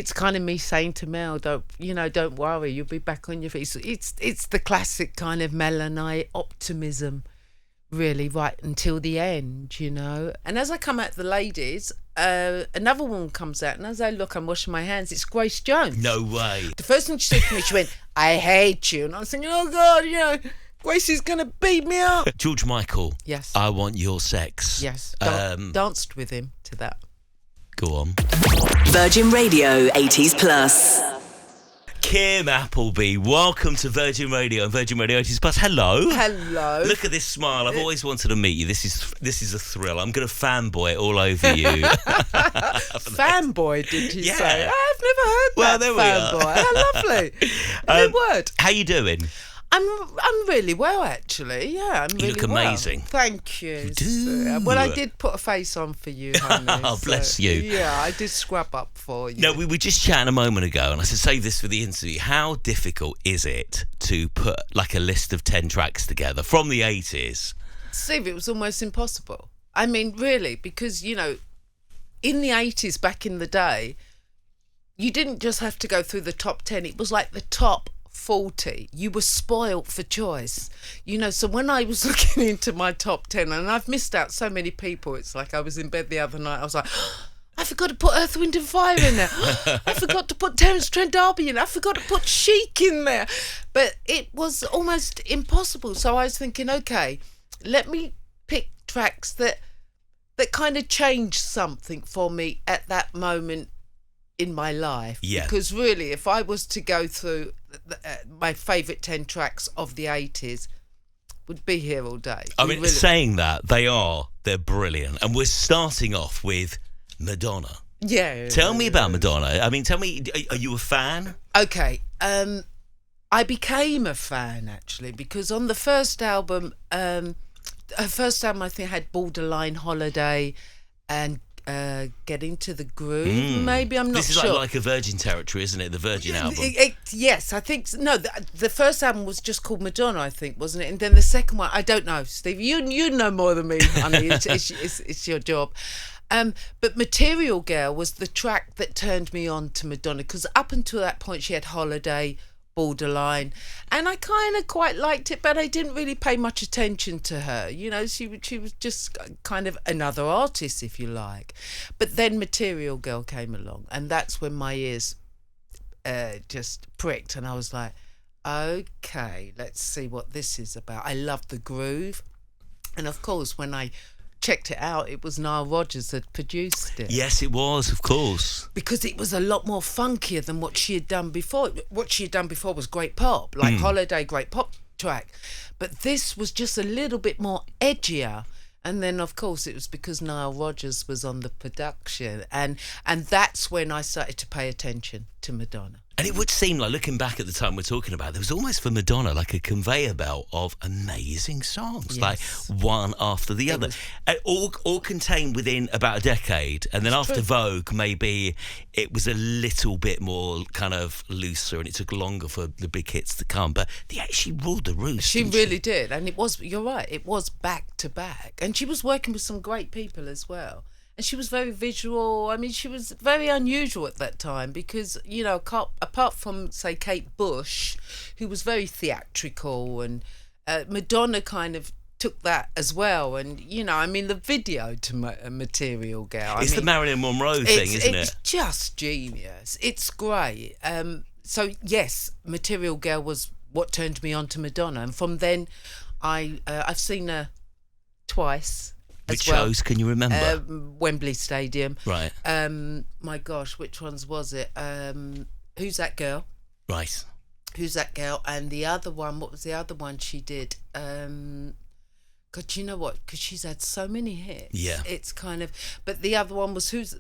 it's kind of me saying to Mel, don't worry, you'll be back on your feet. So it's the classic kind of Melon optimism, really, right until the end, And as I come out the ladies, another woman comes out, and as I look, I'm washing my hands. It's Grace Jones. No way. The first thing she said to me, she went, "I hate you," and I was thinking, "Oh God, Grace is gonna beat me up." George Michael. Yes. I Want Your Sex. Yes. Danced with him to that. Go on. Virgin Radio 80s Plus. Kim Appleby, welcome to Virgin Radio and Virgin Radio 80s Plus. Hello. Hello. Look at this smile. I've always wanted to meet you. This is a thrill. I'm going to fanboy it all over you. Fanboy, did you Yeah. say? I've never heard Well, that. there we are. Fanboy. How lovely. A new word. How you doing? I'm really well, actually. Yeah, I'm really look amazing. well. Thank you. You do. Well, I did put a face on for you, honey. Oh, bless you. Yeah, I did scrub up for you. No, we were just chatting a moment ago, and I said, save this for the interview. How difficult is it to put like a list of 10 tracks together from the 80s? Steve, it was almost impossible. I mean, really, because, in the 80s, back in the day, you didn't just have to go through the top 10. It was like the top 40. You were spoilt for choice, so when I was looking into my top 10, and I've missed out so many people, it's like I was in bed the other night, I was like, I forgot to put Earth, Wind and Fire in there. I forgot to put Terence Trent D'Arby in. I forgot to put Chic in there. But it was almost impossible. So I was thinking, okay, let me pick tracks that kind of changed something for me at that moment in my life. Yeah. Because really, if I was to go through my favourite 10 tracks of the 80s, would be here all day. I mean, saying that, they're brilliant. And we're starting off with Madonna. Yeah. Tell me about Madonna. I mean, tell me, are you a fan? Okay. I became a fan, actually, because on the first album, her first album, I think, had Borderline Holiday and Get Into the Groove. Maybe, I'm not sure. This is like a Virgin territory, isn't it? The Virgin album. Yes, I think no. The first album was just called Madonna, I think, wasn't it? And then the second one, I don't know, Steve. You know more than me, honey. It's your job. But Material Girl was the track that turned me on to Madonna, because up until that point she had Holiday, Borderline, and I kind of quite liked it, but I didn't really pay much attention to her. She was just kind of another artist, if you like. But then Material Girl came along, and that's when my ears just pricked, and I was like, okay, let's see what this is about. I loved the groove, and of course when I checked it out, it was Nile Rodgers that produced it. Yes, it was, of course. Because it was a lot more funkier than what she had done before. What she had done before was great pop, like Holiday, great pop track. But this was just a little bit more edgier. And then, of course, it was because Nile Rodgers was on the production. And that's when I started to pay attention to Madonna. And it would seem like, looking back at the time we're talking about, there was almost for Madonna like a conveyor belt of amazing songs, Yes. like one after the other, all contained within about a decade. And then after Vogue, maybe it was a little bit more kind of looser, and it took longer for the big hits to come. But she ruled the roost. She really did, and it was. You're right. It was back to back, and she was working with some great people as well. And she was very visual. I mean, she was very unusual at that time because, apart from, say, Kate Bush, who was very theatrical, and Madonna kind of took that as well. And, the video to Material Girl. It's the Marilyn Monroe thing, isn't it? It's just genius. It's great. So, yes, Material Girl was what turned me on to Madonna. And from then, I've seen her twice. Which shows can you remember? Wembley Stadium. Right. My gosh, which ones was it? Who's That Girl? Right. Who's That Girl? And the other one, what was the other one she did? God, you know what? Because she's had so many hits. Yeah. It's kind of... But the other one was Who's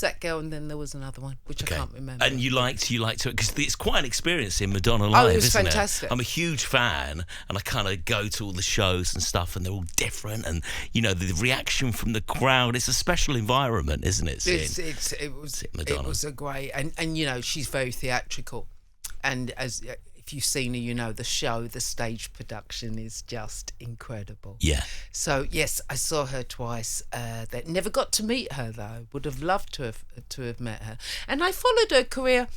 That Girl? And then there was another one, which I can't remember. And you liked it, because it's quite an experience in Madonna Live, it was isn't fantastic. I'm a huge fan, and I kind of go to all the shows and stuff, and they're all different, and, the reaction from the crowd, it's a special environment, isn't it? It was a great... And she's very theatrical. And if if you've seen her, you know the show, the stage production is just incredible. Yeah. So yes, I saw her twice. Never got to meet her though. Would have loved to have met her. And I followed her career.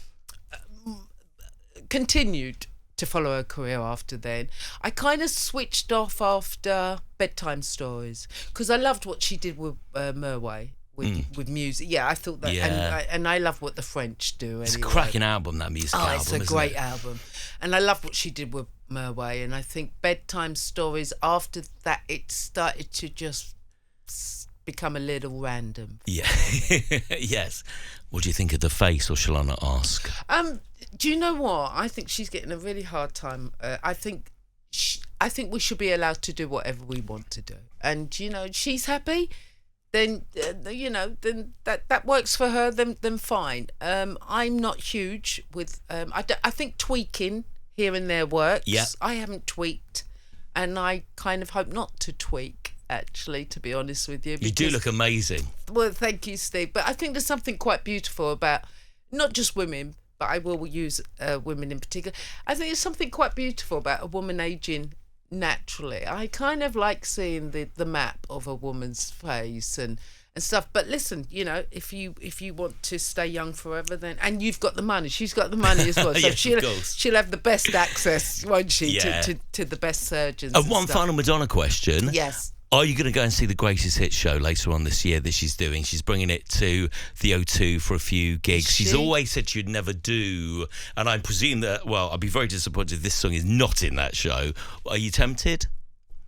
Continued to follow her career after then. I kind of switched off after Bedtime Stories because I loved what she did with Merway. With music, yeah, I thought that, and I love what the French do. Anyway. It's a cracking album, that music album. It's a great album, and I love what she did with Merway. And I think Bedtime Stories. After that, it started to just become a little random. Yeah, yes. What do you think of The Face, or shall I not ask? Do you know what? I think she's getting a really hard time. I think we should be allowed to do whatever we want to do, and she's happy. Then then that works for her. Then fine. I'm not huge with. I think tweaking here and there works. Yeah. I haven't tweaked, and I kind of hope not to tweak. Actually, to be honest with you, You do look amazing. Well, thank you, Steve. But I think there's something quite beautiful about not just women, but I will use women in particular. I think there's something quite beautiful about a woman aging naturally. I kind of like seeing the map of a woman's face and stuff. But listen, if you want to stay young forever, then, and you've got the money, she's got the money as well. So Yes, she'll have the best access, won't she, Yeah. to the best surgeons. And one final Madonna question. Yes. Are you going to go and see the Greatest Hits show later on this year that she's doing? She's bringing it to the O2 for a few gigs. She's always said she'd never do, and I presume that, I'd be very disappointed if this song is not in that show. Are you tempted?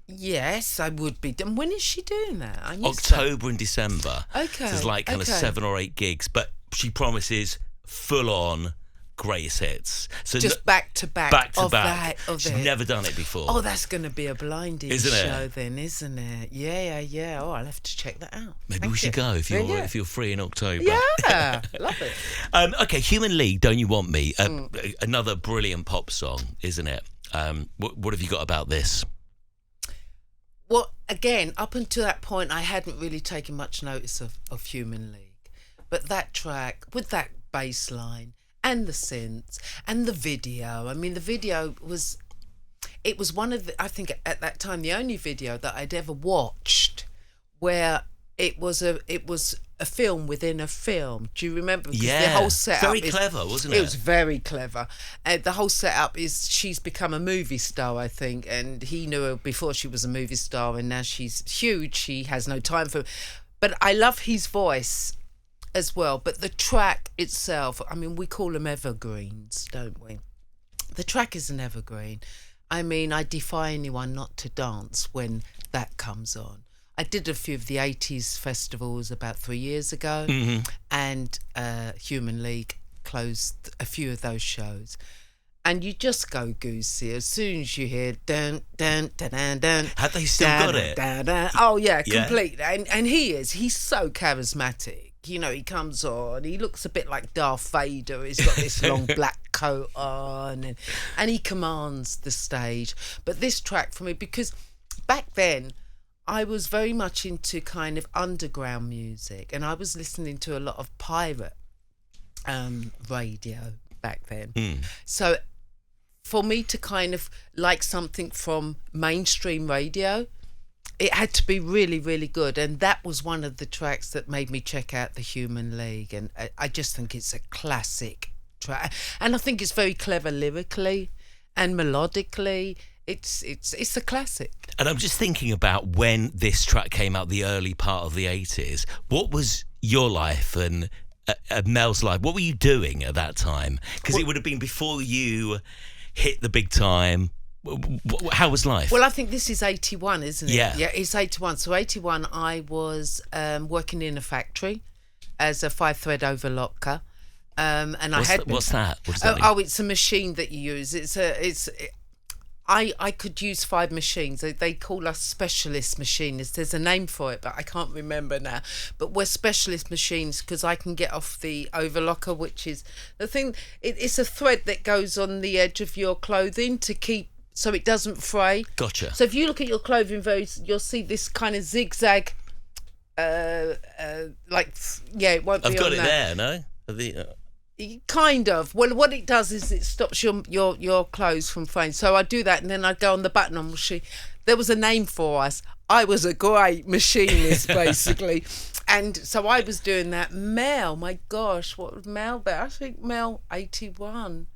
Yes, I would be. And when is she doing that? I missed October and December. Okay. So there's like kind of 7 or 8 gigs, but she promises full on Greatest Hits. So just back to back. She's never done it before. Oh, that's going to be a blinding show then, isn't it? Yeah. Oh, I'll have to check that out. Maybe we should go if you're free in October. Yeah, love it. Okay, Human League, Don't You Want Me? Another brilliant pop song, isn't it? What have you got about this? Well, again, up until that point, I hadn't really taken much notice of Human League. But that track, with that bass line, and the synths, and the video. I mean, the video was one of the, I think at that time, the only video that I'd ever watched where it was a film within a film. Do you remember? Because the whole setup very clever, wasn't it? It was very clever. And the whole setup is she's become a movie star, I think, and he knew her before she was a movie star, and now she's huge. She has no time for. But I love his voice as well. But the track itself, I mean, we call them evergreens, don't we? The track is an evergreen. I mean, I defy anyone not to dance when that comes on. I did a few of the 80s festivals about 3 years ago, and Human League closed a few of those shows. And you just go goosey as soon as you hear dun dun dun dun dun. Have they still got it? Dun, dun. Oh yeah, completely. And he's so charismatic. You know, he comes on, he looks a bit like Darth Vader. He's got this long black coat on, and he commands the stage. But this track for me, because back then I was very much into kind of underground music, and I was listening to a lot of pirate radio back then. So for me to kind of like something from mainstream radio, it had to be really, really good. And that was one of the tracks that made me check out the Human League. And I just think it's a classic track. And I think it's very clever lyrically and melodically. It's a classic. And I'm just thinking about when this track came out, the early part of the 80s. What was your life and Mel's life? What were you doing at that time? Because it would have been before you hit the big time. How was life? Well, I think this is 81, isn't it? Yeah. Yeah, it's 81. So 81, I was working in a factory as a 5-thread overlocker. And what's that? What does that mean? It's a machine that you use. I could use 5 machines. They call us specialist machinists. There's a name for it, but I can't remember now. But we're specialist machines because I can get off the overlocker, which is the thing. It's a thread that goes on the edge of your clothing to keep so it doesn't fray. Gotcha. So if you look at your clothing, you'll see this kind of zigzag. It won't be. I've got it that. there. No. Kind of. Well, what it does is it stops your clothes from flying. So I do that, and then I go on the button on machine. There was a name for us. I was a great machinist, basically. And so I was doing that. Mel, my gosh, what was Mel there? I think Mel 81.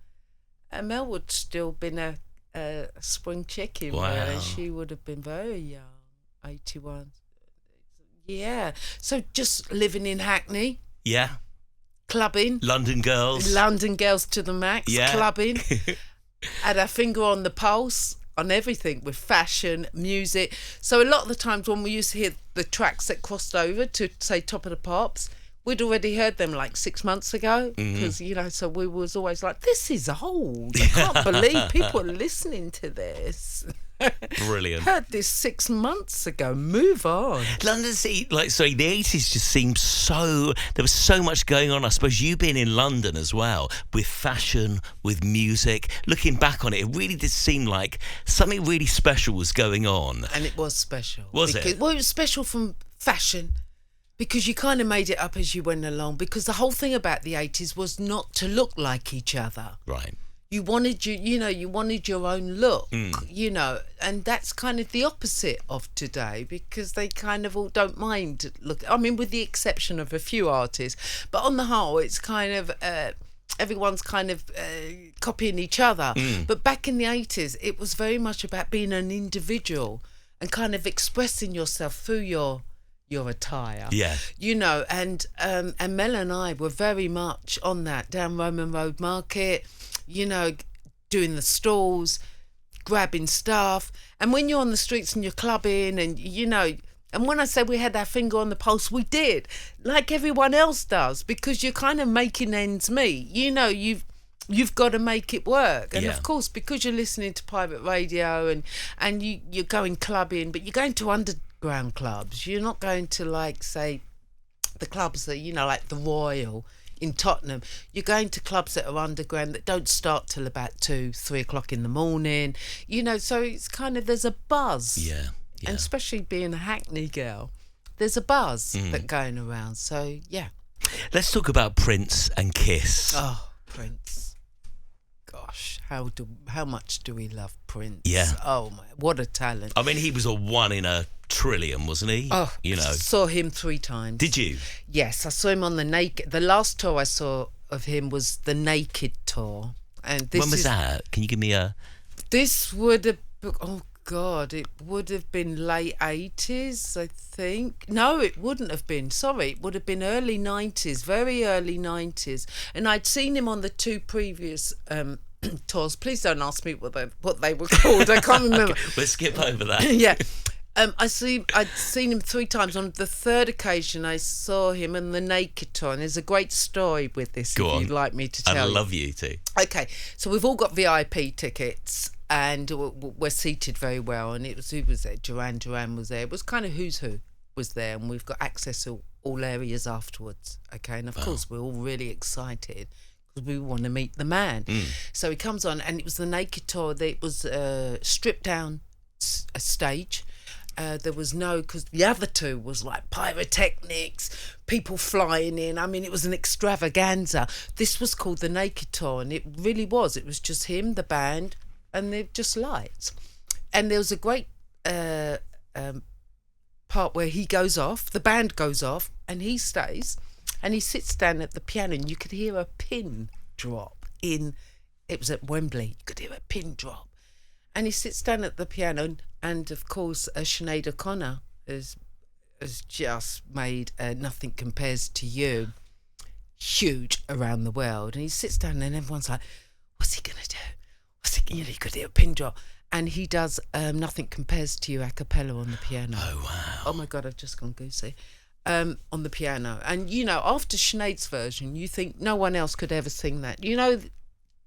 And Mel would still been a spring chicken. Wow. Really. She would have been very young, 81. Yeah. So just living in Hackney. Yeah. Clubbing. London girls To the max. Yeah. Clubbing. Had our finger on the pulse on everything with fashion, music. So a lot of the times when we used to hear the tracks that crossed over to, say, Top of the Pops, we'd already heard them like 6 months ago. Because, so we was always like, this is old. I can't believe people are listening to this. Brilliant. Heard this 6 months ago. Move on. London City, the 80s just seemed so... There was so much going on. I suppose you being in London as well, with fashion, with music. Looking back on it, it really did seem like something really special was going on. And it was special. Was it? Well, it was special from fashion. Because you kind of made it up as you went along. Because the whole thing about the 80s was not to look like each other. Right. You wanted you wanted your own look, and that's kind of the opposite of today, because they kind of all don't mind look. I mean, with the exception of a few artists, but on the whole, it's kind of everyone's kind of copying each other. But back in the 80s, it was very much about being an individual and kind of expressing yourself through your attire. Yeah. And Mel and I were very much on that down Roman Road Market. Doing the stalls, grabbing stuff. And when you're on the streets and you're clubbing and, and when I say we had our finger on the pulse, we did, like everyone else does, because you're kind of making ends meet. You've got to make it work. And of course, because you're listening to pirate radio and you're going clubbing, but you're going to underground clubs. You're not going to, like, say, the clubs that, like the Royal in Tottenham. You're going to clubs that are underground that don't start till about 2-3 o'clock in the morning, so it's kind of, there's a buzz. Yeah. And especially being a Hackney girl, there's a buzz that going around. So yeah. Let's talk about Prince and Kiss. Oh, Prince. Gosh, how much do we love Prince? Yeah. Oh my, what a talent. I mean, he was a 1 in a trillion, wasn't he? Oh, saw him 3 times. Did you? Yes, I saw him on the last tour I saw of him was the Naked tour. And when was that? Can you give me a... This would have... Oh, God, it would have been late 80s, I think. No, it wouldn't have been. Sorry, it would have been early 90s, very early 90s. And I'd seen him on the 2 previous tours. Please don't ask me what they were called. I can't remember. Okay, we'll skip over that. Yeah. I'd seen him 3 times. On the 3rd occasion, I saw him in the Naked tour. And there's a great story with this, if you'd like me to tell you. I'd love you to. Okay, so we've all got VIP tickets, and we're seated very well. And who was there? Duran was there. It was kind of who's who was there, and we've got access to all areas afterwards. Okay, and of course we're all really excited because we want to meet the man. So he comes on, and it was the Naked tour. It was a stripped down stage. There was because the other 2 was like pyrotechnics, people flying in. I mean, it was an extravaganza. This was called the Naked tour, and it really was. It was just him, the band, and they're just lights. And there was a great part where he goes off, the band goes off, and he stays, and he sits down at the piano, and you could hear a pin drop in. It was at Wembley. You could hear a pin drop. And he sits down at the piano, and of course, Sinead O'Connor has just made Nothing Compares to You huge around the world. And he sits down, and everyone's like, "What's he gonna do? You could hear a pin drop." And he does Nothing Compares to You a cappella on the piano. Oh wow! Oh my God, I've just gone goosey. On the piano, and after Sinead's version, you think no one else could ever sing that.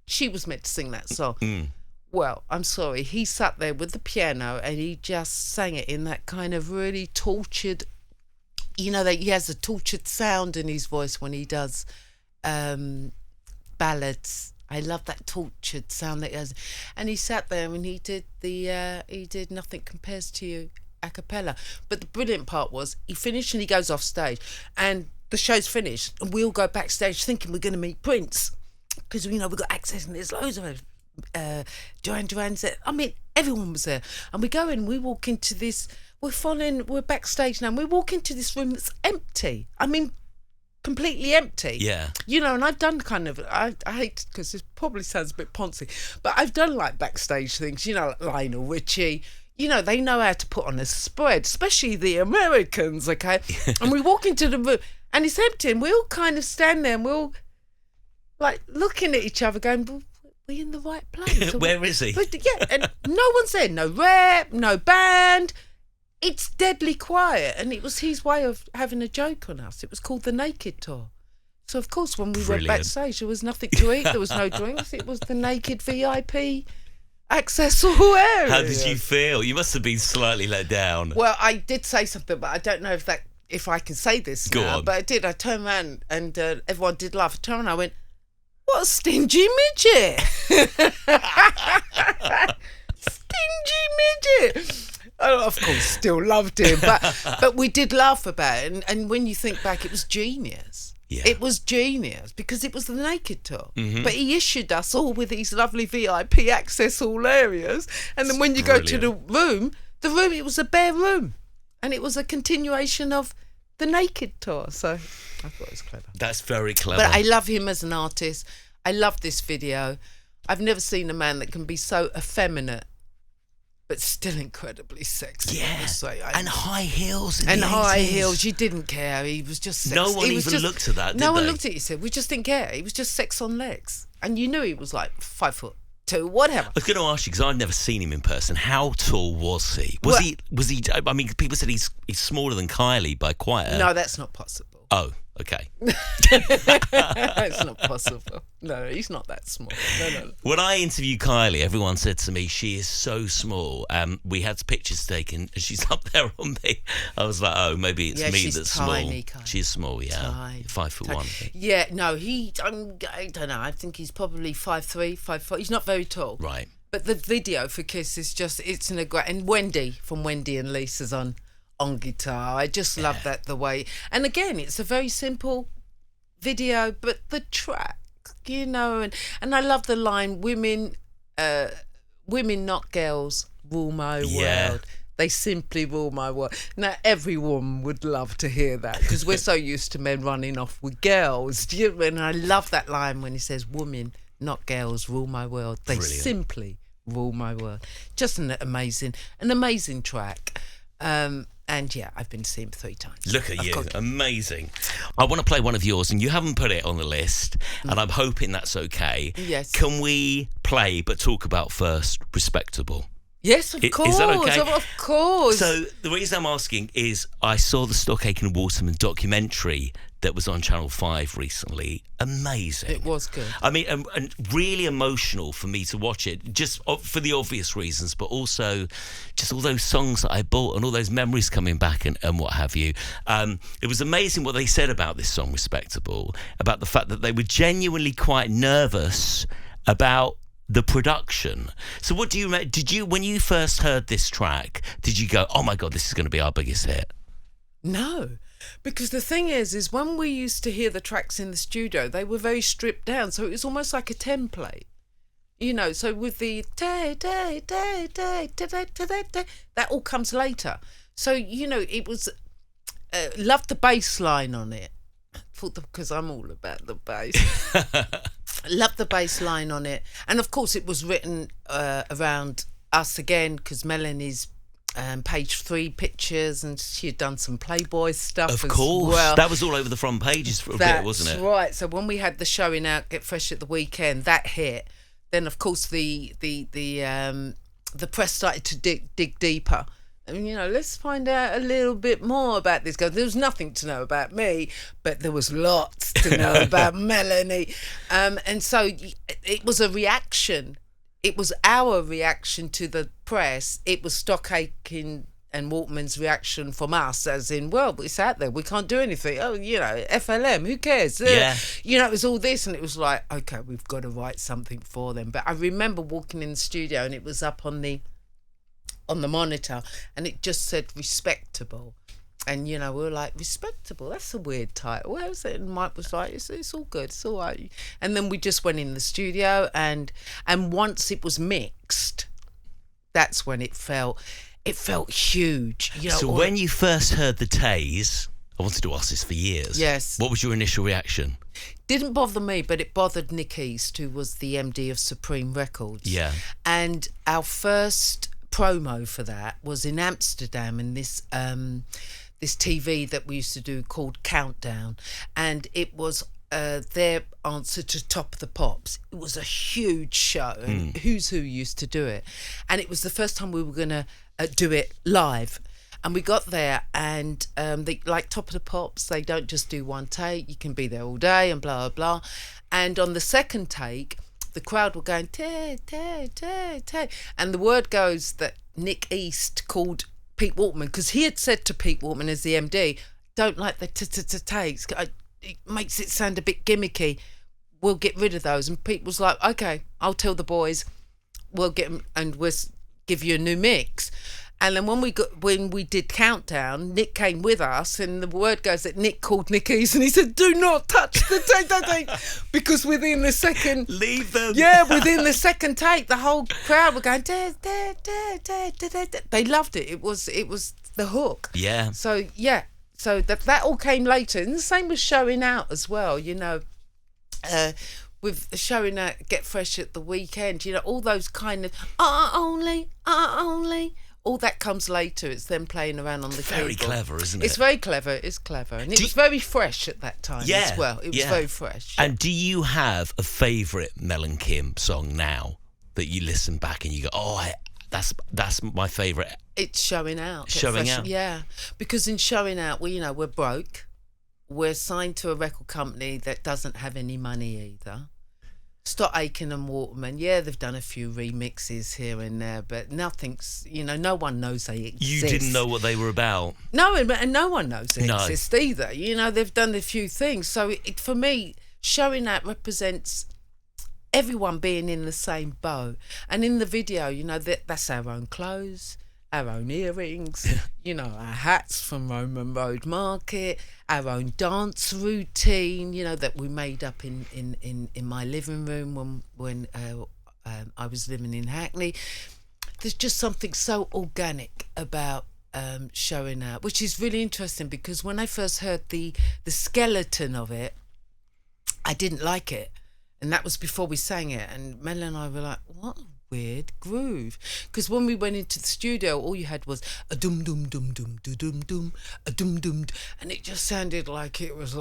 She was meant to sing that song. Well, I'm sorry, he sat there with the piano and he just sang it in that kind of really tortured, that he has a tortured sound in his voice when he does ballads. I love that tortured sound that he has. And he sat there and he did Nothing Compares to You a cappella. But the brilliant part was he finished and he goes off stage, and the show's finished, and we all go backstage thinking we're going to meet Prince, because we've got access and there's loads of Duran's there. I mean, everyone was there, and we go in. We walk into this. We're backstage now. And we walk into this room that's empty. I mean, completely empty. Yeah. And I've done I hate, because this probably sounds a bit poncy, but I've done like backstage things. Like Lionel Richie. They know how to put on a spread, especially the Americans. Okay, and we walk into the room. And it's empty, and we all kind of stand there, and we're all like looking at each other, going, "Well, we're in the right place." Where is he? Yeah, and no one's there, no rep, no band. It's deadly quiet, and it was his way of having a joke on us. It was called the Naked Tour. So of course, when we went backstage, there was nothing to eat, there was no drinks. It was the naked VIP access all area. How did you feel? You must have been slightly let down. Well, I did say something, but I don't know if I can say this Go now, on. but I did. I turned around and everyone did laugh. I turned around and I went, "What a stingy midget!" Stingy midget. Oh, of course, still loved him, but we did laugh about it. And when you think back, it was genius. Yeah. It was genius because it was the Naked Tour. Mm-hmm. But he issued us all with these lovely VIP access all areas. And then when you go to the room, it was a bare room. And it was a continuation of the Naked Tour. So I thought it was clever. That's very clever. But I love him as an artist. I love this video. I've never seen a man that can be so effeminate but still incredibly sexy. Yeah, and high heels. And high heels. You didn't care. He was just sexy. No one even looked at that, did No one they? looked at it. He said, we just didn't care. He was just sex on legs. And you knew he was like 5'2", whatever. I was going to ask you, because I'd never seen him in person. How tall was he? Was he? I mean, people said he's smaller than Kylie by quite a... No, that's not possible. Oh, okay. It's not possible. No, he's not that small. No. When I interviewed Kylie, everyone said to me, she is so small. We had pictures taken, and she's up there on me. I was like, oh, maybe it's me she's that's tiny, small. Kylie. She's small, yeah. Tiny. 5'1", I think. Yeah, no, I don't know. I think he's probably 5'3", 5'4". He's not very tall. Right. But the video for Kiss is just, it's in a great... And Wendy, from Wendy and Lisa's on guitar. I just love that, the way... And again, it's a very simple video, but the track, and I love the line, women not girls rule my world. They simply rule my world. Now, every woman would love to hear that, because we're so used to men running off with girls. And I love that line when he says, women, not girls, rule my world. They Brilliant. simply rule my world. Just an amazing track. And yeah, I've been to see him 3 times. Look at you. Amazing. I want to play one of yours, and you haven't put it on the list, and I'm hoping that's okay. Yes. Can we play, but talk about first, Respectable? Yes, of course. Is that okay? Of course. So the reason I'm asking is I saw the Stockake and Waterman documentary that was on Channel 5 recently. Amazing. It was good. I mean, and really emotional for me to watch it, just for the obvious reasons, but also just all those songs that I bought and all those memories coming back and what have you. It was amazing what they said about this song, Respectable, about the fact that they were genuinely quite nervous about the production. So what do you when you first heard this track, did you go, oh my God, this is going to be our biggest hit? No, because the thing is when we used to hear the tracks in the studio, they were very stripped down, so it was almost like a template, so with the that all comes later. So it was loved the bass line on it, because I'm all about the bass. Loved the bass line on it, and of course it was written around us again, because Melanie's page 3 pictures, and she had done some Playboy stuff. Of as course, well. that was all over the front pages for a bit, wasn't it? That's right. So when we had the showing out, Get Fresh at the weekend, that hit. Then of course the press started to dig deeper. And, let's find out a little bit more about this girl. There was nothing to know about me, but there was lots to know about Melanie. And so it was a reaction. It was our reaction to the press. It was Stockake and Waltman's reaction from us, as in, well, it's out there. We can't do anything. Oh, FLM, who cares? Yeah. It was all this, and it was like, okay, we've got to write something for them. But I remember walking in the studio, and it was up on the monitor, and it just said Respectable. And, we were like, respectable, that's a weird title. Where was it? And Mike was like, it's all good, it's all right. And then we just went in the studio, and once it was mixed, that's when it felt huge. So when you first heard the tase, I wanted to ask this for years. Yes. What was your initial reaction? Didn't bother me, but it bothered Nick East, who was the MD of Supreme Records. Yeah. And our first promo for that was in Amsterdam in this TV that we used to do called Countdown, and it was their answer to Top of the Pops. It was a huge show, and Who's Who used to do it, and it was the first time we were going to do it live. And we got there, and they, like Top of the Pops, they don't just do one take. You can be there all day and blah, blah, blah. And on the second take, the crowd were going, tay, tay, tay, tay. And the word goes that Nick East called Pete Walkman, because he had said to Pete Walkman as the MD, don't like the takes. It makes it sound a bit gimmicky. We'll get rid of those. And Pete was like, okay, I'll tell the boys, we'll get them and we'll give you a new mix. And then when we did Countdown, Nick came with us, and the word goes that Nick called Nick East and he said, do not touch the take, because within the second... Leave them. Yeah, within the second take, the whole crowd were going, da, da, da, da, da, da, da. They loved it. It was the hook. Yeah. So, yeah. So that all came later. And the same was Showing Out as well, with Showing Out, Get Fresh at the Weekend, all those kind of, only, all that comes later. It's them playing around on the keyboard. Very clever, isn't it? It's very clever. It's clever. And it was very fresh at that time as well. It was very fresh. And do you have a favourite Melon Kim song now that you listen back and you go, that's my favourite? It's Showing Out. Showing Out? Yeah. Because in Showing Out, we're broke. We're signed to a record company that doesn't have any money either. Stott Aitken and Waterman, they've done a few remixes here and there, but nothing's, no one knows they exist. You didn't know what they were about. No, and no one knows they exist either. They've done a few things. So for me, Showing Out represents everyone being in the same boat. And in the video, that's our own clothes, our own earrings, our hats from Roman Road Market, our own dance routine, that we made up in my living room when I was living in Hackney. There's just something so organic about Showing Out, which is really interesting, because when I first heard the skeleton of it, I didn't like it. And that was before we sang it. And Mel and I were like, what a weird groove. Because when we went into the studio, all you had was a dum dum dum dum dum dum dum, a dum dum, and it just sounded like it was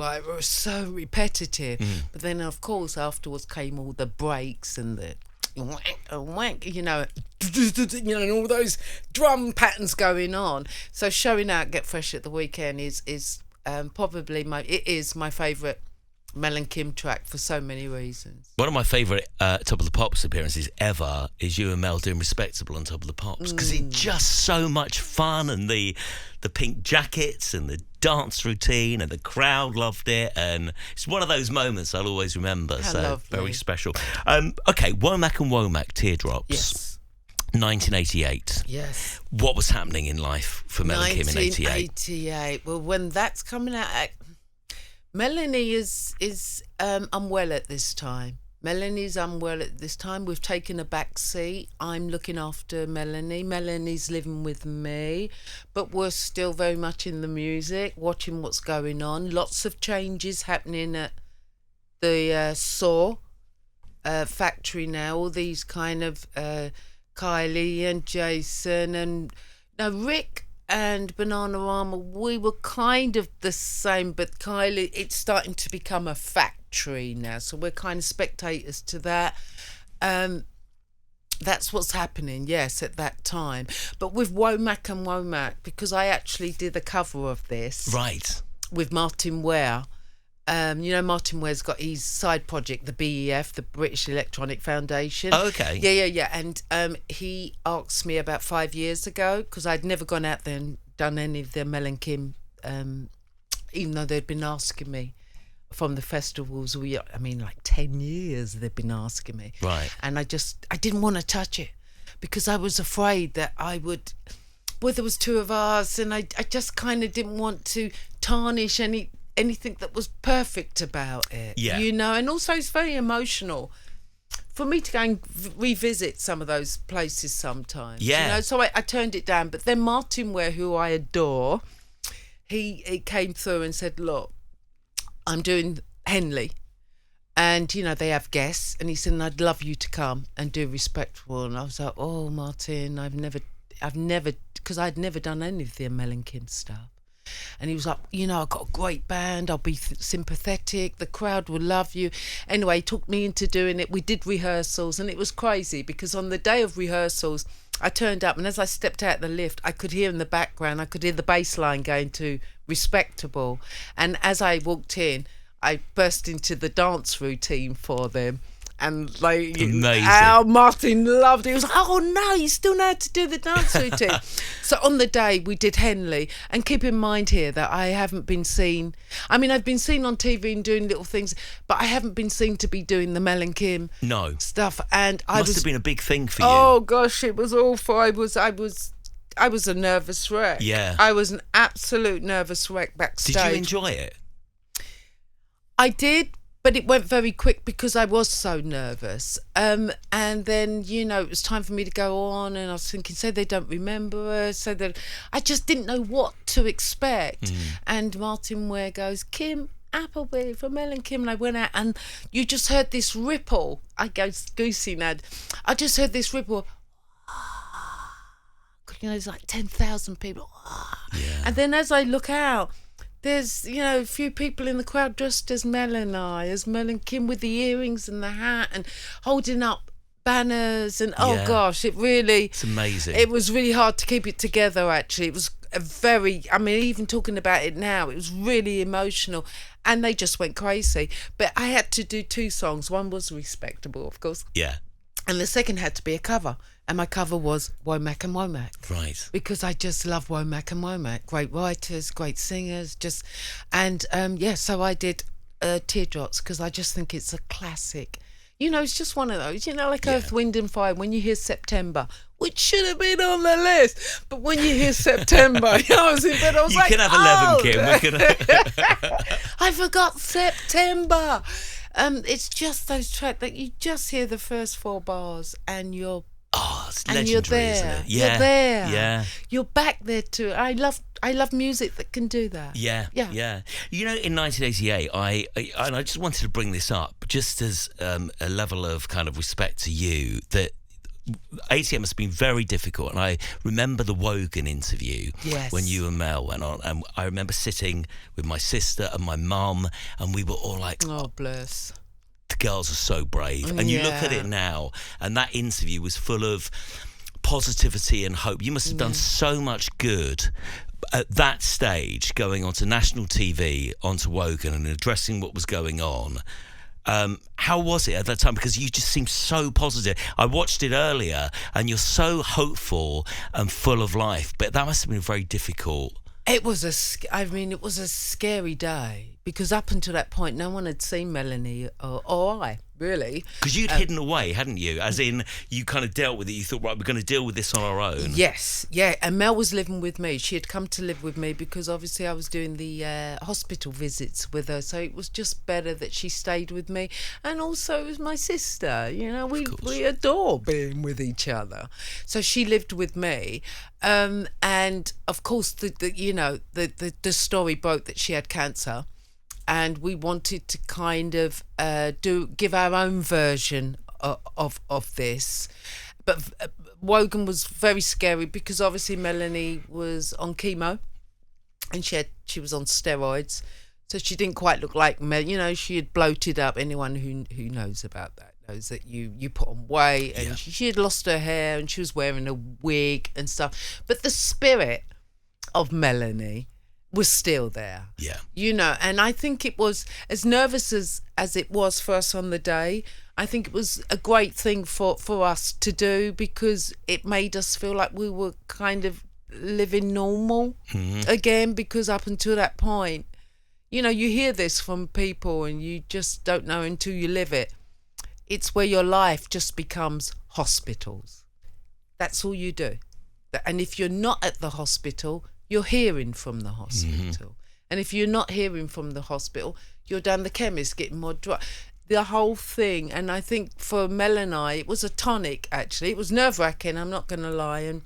so repetitive. But then, of course, afterwards came all the breaks and the wank, and all those drum patterns going on. So Showing Out, Get Fresh at the Weekend is probably my favourite Melon Kim track for so many reasons. One of my favourite Top of the Pops appearances ever is you and Mel doing Respectable on Top of the Pops, because it's just so much fun, and the pink jackets and the dance routine, and the crowd loved it, and it's one of those moments I'll always remember. Very special. Okay, Womack and Womack, Teardrops. Yes. 1988. Yes. What was happening in life for Melon Kim in 88? 1988. Well, when that's coming out, Melanie is unwell at this time. Melanie's unwell at this time. We've taken a back seat. I'm looking after Melanie. Melanie's living with me, but we're still very much in the music, watching what's going on. Lots of changes happening at the Saw factory now. All these kind of Kylie and Jason and Rick and Bananarama, we were kind of the same, but Kylie, it's starting to become a factory now, so we're kind of spectators to that. That's what's happening, yes, at that time. But with Womack and Womack, because I actually did a cover of this, right, with Martin Ware. Martin Ware's got his side project, the BEF, the British Electronic Foundation. Oh, okay. Yeah. And he asked me about 5 years ago, because I'd never gone out there and done any of the Melon Kim, even though they'd been asking me from the festivals. 10 years they've been asking me. Right. And I didn't want to touch it, because I was afraid that well, there was two of us, and I just kind of didn't want to tarnish anything that was perfect about it. Yeah. You know, and also it's very emotional for me to go and revisit some of those places sometimes. Yeah. You know, so I turned it down. But then Martin Ware, who I adore, he came through and said, look, I'm doing Henley. And, you know, they have guests. And he said, and I'd love you to come and do Respectable. And I was like, oh, Martin, I've never, because I'd never done any of the Melon Kim stuff. And he was like, you know, I've got a great band. I'll be sympathetic. The crowd will love you. Anyway, he took me into doing it. We did rehearsals, and it was crazy because on the day of rehearsals, I turned up, and as I stepped out the lift, I could hear in the background, I could hear the bass line going to Respectable. And as I walked in, I burst into the dance routine for them. And like, Al Martin loved it. He was like, oh no, you still know how to do the dance routine. So on the day we did Henley, and keep in mind here that I haven't been seen. I mean, I've been seen on TV and doing little things, but I haven't been seen to be doing the Melon Kim stuff. And I must have been a big thing for you. Oh gosh, it was awful. I was a nervous wreck. Yeah, I was an absolute nervous wreck backstage. Did you enjoy it? I did, but it went very quick because I was so nervous. And then, you know, it was time for me to go on, and I was thinking, say they don't remember us, so that I just didn't know what to expect. And Martin Ware goes, Kim, Appleby from Melon Kim, and I went out, and you just heard this ripple. I go goosey mad. I just heard this ripple. You know, there's like 10,000 people. Yeah. And then as I look out, there's, you know, a few people in the crowd dressed as Mel and I, as Melon Kim, with the earrings and the hat and holding up banners. And oh gosh, it's amazing. It was really hard to keep it together, actually. It was even talking about it now, it was really emotional, and they just went crazy. But I had to do two songs. One was Respectable, of course. Yeah. And the second had to be a cover. And my cover was Womack and Womack. Right. Because I just love Womack and Womack. Great writers, great singers, so I did Teardrops, because I just think it's a classic. You know, it's just one of those, you know, like Earth, Wind and Fire, when you hear September, which should have been on the list, but when you hear September, you know, I was in bed, I was you can have 11, Kim. I forgot September. It's just those tracks that you just hear the first four bars and you're it's legendary, you're there. Isn't it? Yeah. You're there. Yeah. You're back there too. I love music that can do that. Yeah. You know, in 1988, I just wanted to bring this up just as a level of kind of respect to you, that 88 must have been very difficult. And I remember the Wogan interview when you and Mel went on, and I remember sitting with my sister and my mum, and we were all like, oh bless, the girls are so brave. And you look at it now, and that interview was full of positivity and hope. You must have done so much good at that stage, going onto national TV, onto Wogan, and addressing what was going on. How was it at that time? Because you just seemed so positive. I watched it earlier, and you're so hopeful and full of life, but that must have been very difficult. It was a scary day, because up until that point, no one had seen Melanie or I, really. Because you'd hidden away, hadn't you? As in, you kind of dealt with it. You thought, right, we're going to deal with this on our own. Yes, yeah. And Mel was living with me. She had come to live with me because obviously I was doing the hospital visits with her. So it was just better that she stayed with me. And also it was my sister. You know, we adore being with each other. So she lived with me. And of course, the story broke that she had cancer. And we wanted to kind of give our own version of this. But Wogan was very scary because obviously Melanie was on chemo, and she was on steroids, so she didn't quite look like Mel. You know, she had bloated up. Anyone who knows about that knows that you put on weight, and she had lost her hair, and she was wearing a wig and stuff. But the spirit of Melanie was still there. Yeah. You know, and I think it was, as nervous as it was for us on the day, I think it was a great thing for us to do, because it made us feel like we were kind of living normal again, because up until that point, you know, you hear this from people and you just don't know until you live it. It's where your life just becomes hospitals. That's all you do. And if you're not at the hospital, you're hearing from the hospital. And if you're not hearing from the hospital, you're down the chemist getting more drugs. The whole thing. And I think for Mel and I, it was a tonic, actually. It was nerve-wracking, I'm not going to lie. And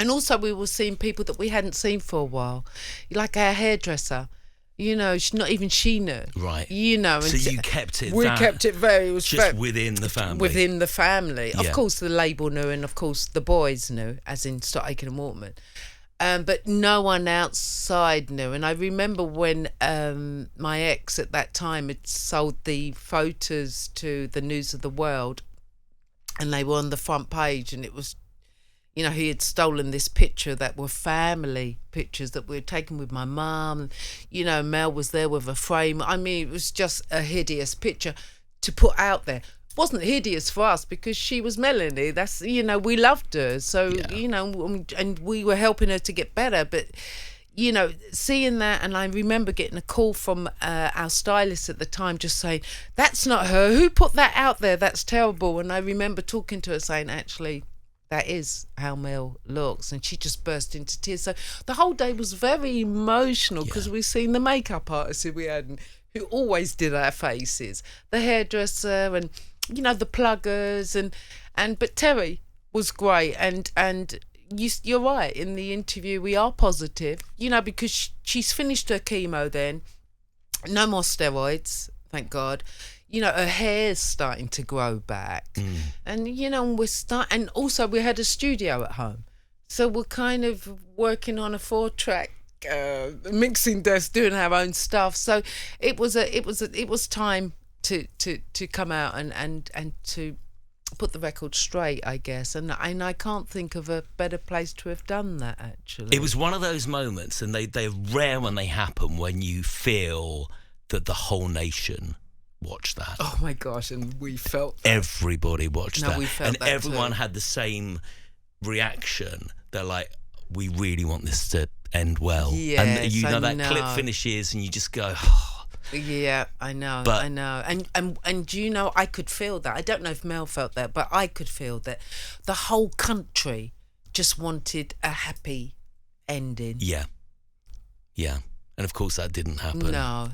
also we were seeing people that we hadn't seen for a while. Like our hairdresser. You know, she knew. Right. You know. So you kept it. We kept it very. It was just within the family. Within the family. Yeah. Of course, the label knew, and of course, the boys knew, as in Stott Aitken and Waterman. But no one outside knew. And I remember when my ex at that time had sold the photos to the News of the World, and they were on the front page, and it was, you know, he had stolen this picture that were family pictures that we had taken with my mum. You know, Mel was there with a frame. I mean, it was just a hideous picture to put out there. It wasn't hideous for us because she was Melanie. That's, you know, we loved her. So, you know, and we were helping her to get better. But, you know, seeing that, and I remember getting a call from our stylist at the time just saying, that's not her. Who put that out there? That's terrible. And I remember talking to her saying, actually, that is how Mel looks. And she just burst into tears. So the whole day was very emotional because we've seen the makeup artist who we had, who always did our faces, the hairdresser, and, you know, the pluggers, but Terry was great. And you're right, in the interview we are positive, you know, because she's finished her chemo then, no more steroids, thank God. You know, her hair's starting to grow back. And, you know, and also we had a studio at home. So we're kind of working on a 4-track mixing desk, doing our own stuff. So it was time to come out and to put the record straight, I guess. And I can't think of a better place to have done that, actually. It was one of those moments, and they're rare when they happen, when you feel that the whole nation watched that. Oh my gosh, and we felt that. Everybody watched that. We felt and that everyone too. had the same reaction. They're like, we really want this to end well. Yes, and you know I that know. clip finishes and you just go, oh. Yeah, I know. And you know, I could feel that. I don't know if Mel felt that, but I could feel that the whole country just wanted a happy ending. Yeah. And of course that didn't happen. No.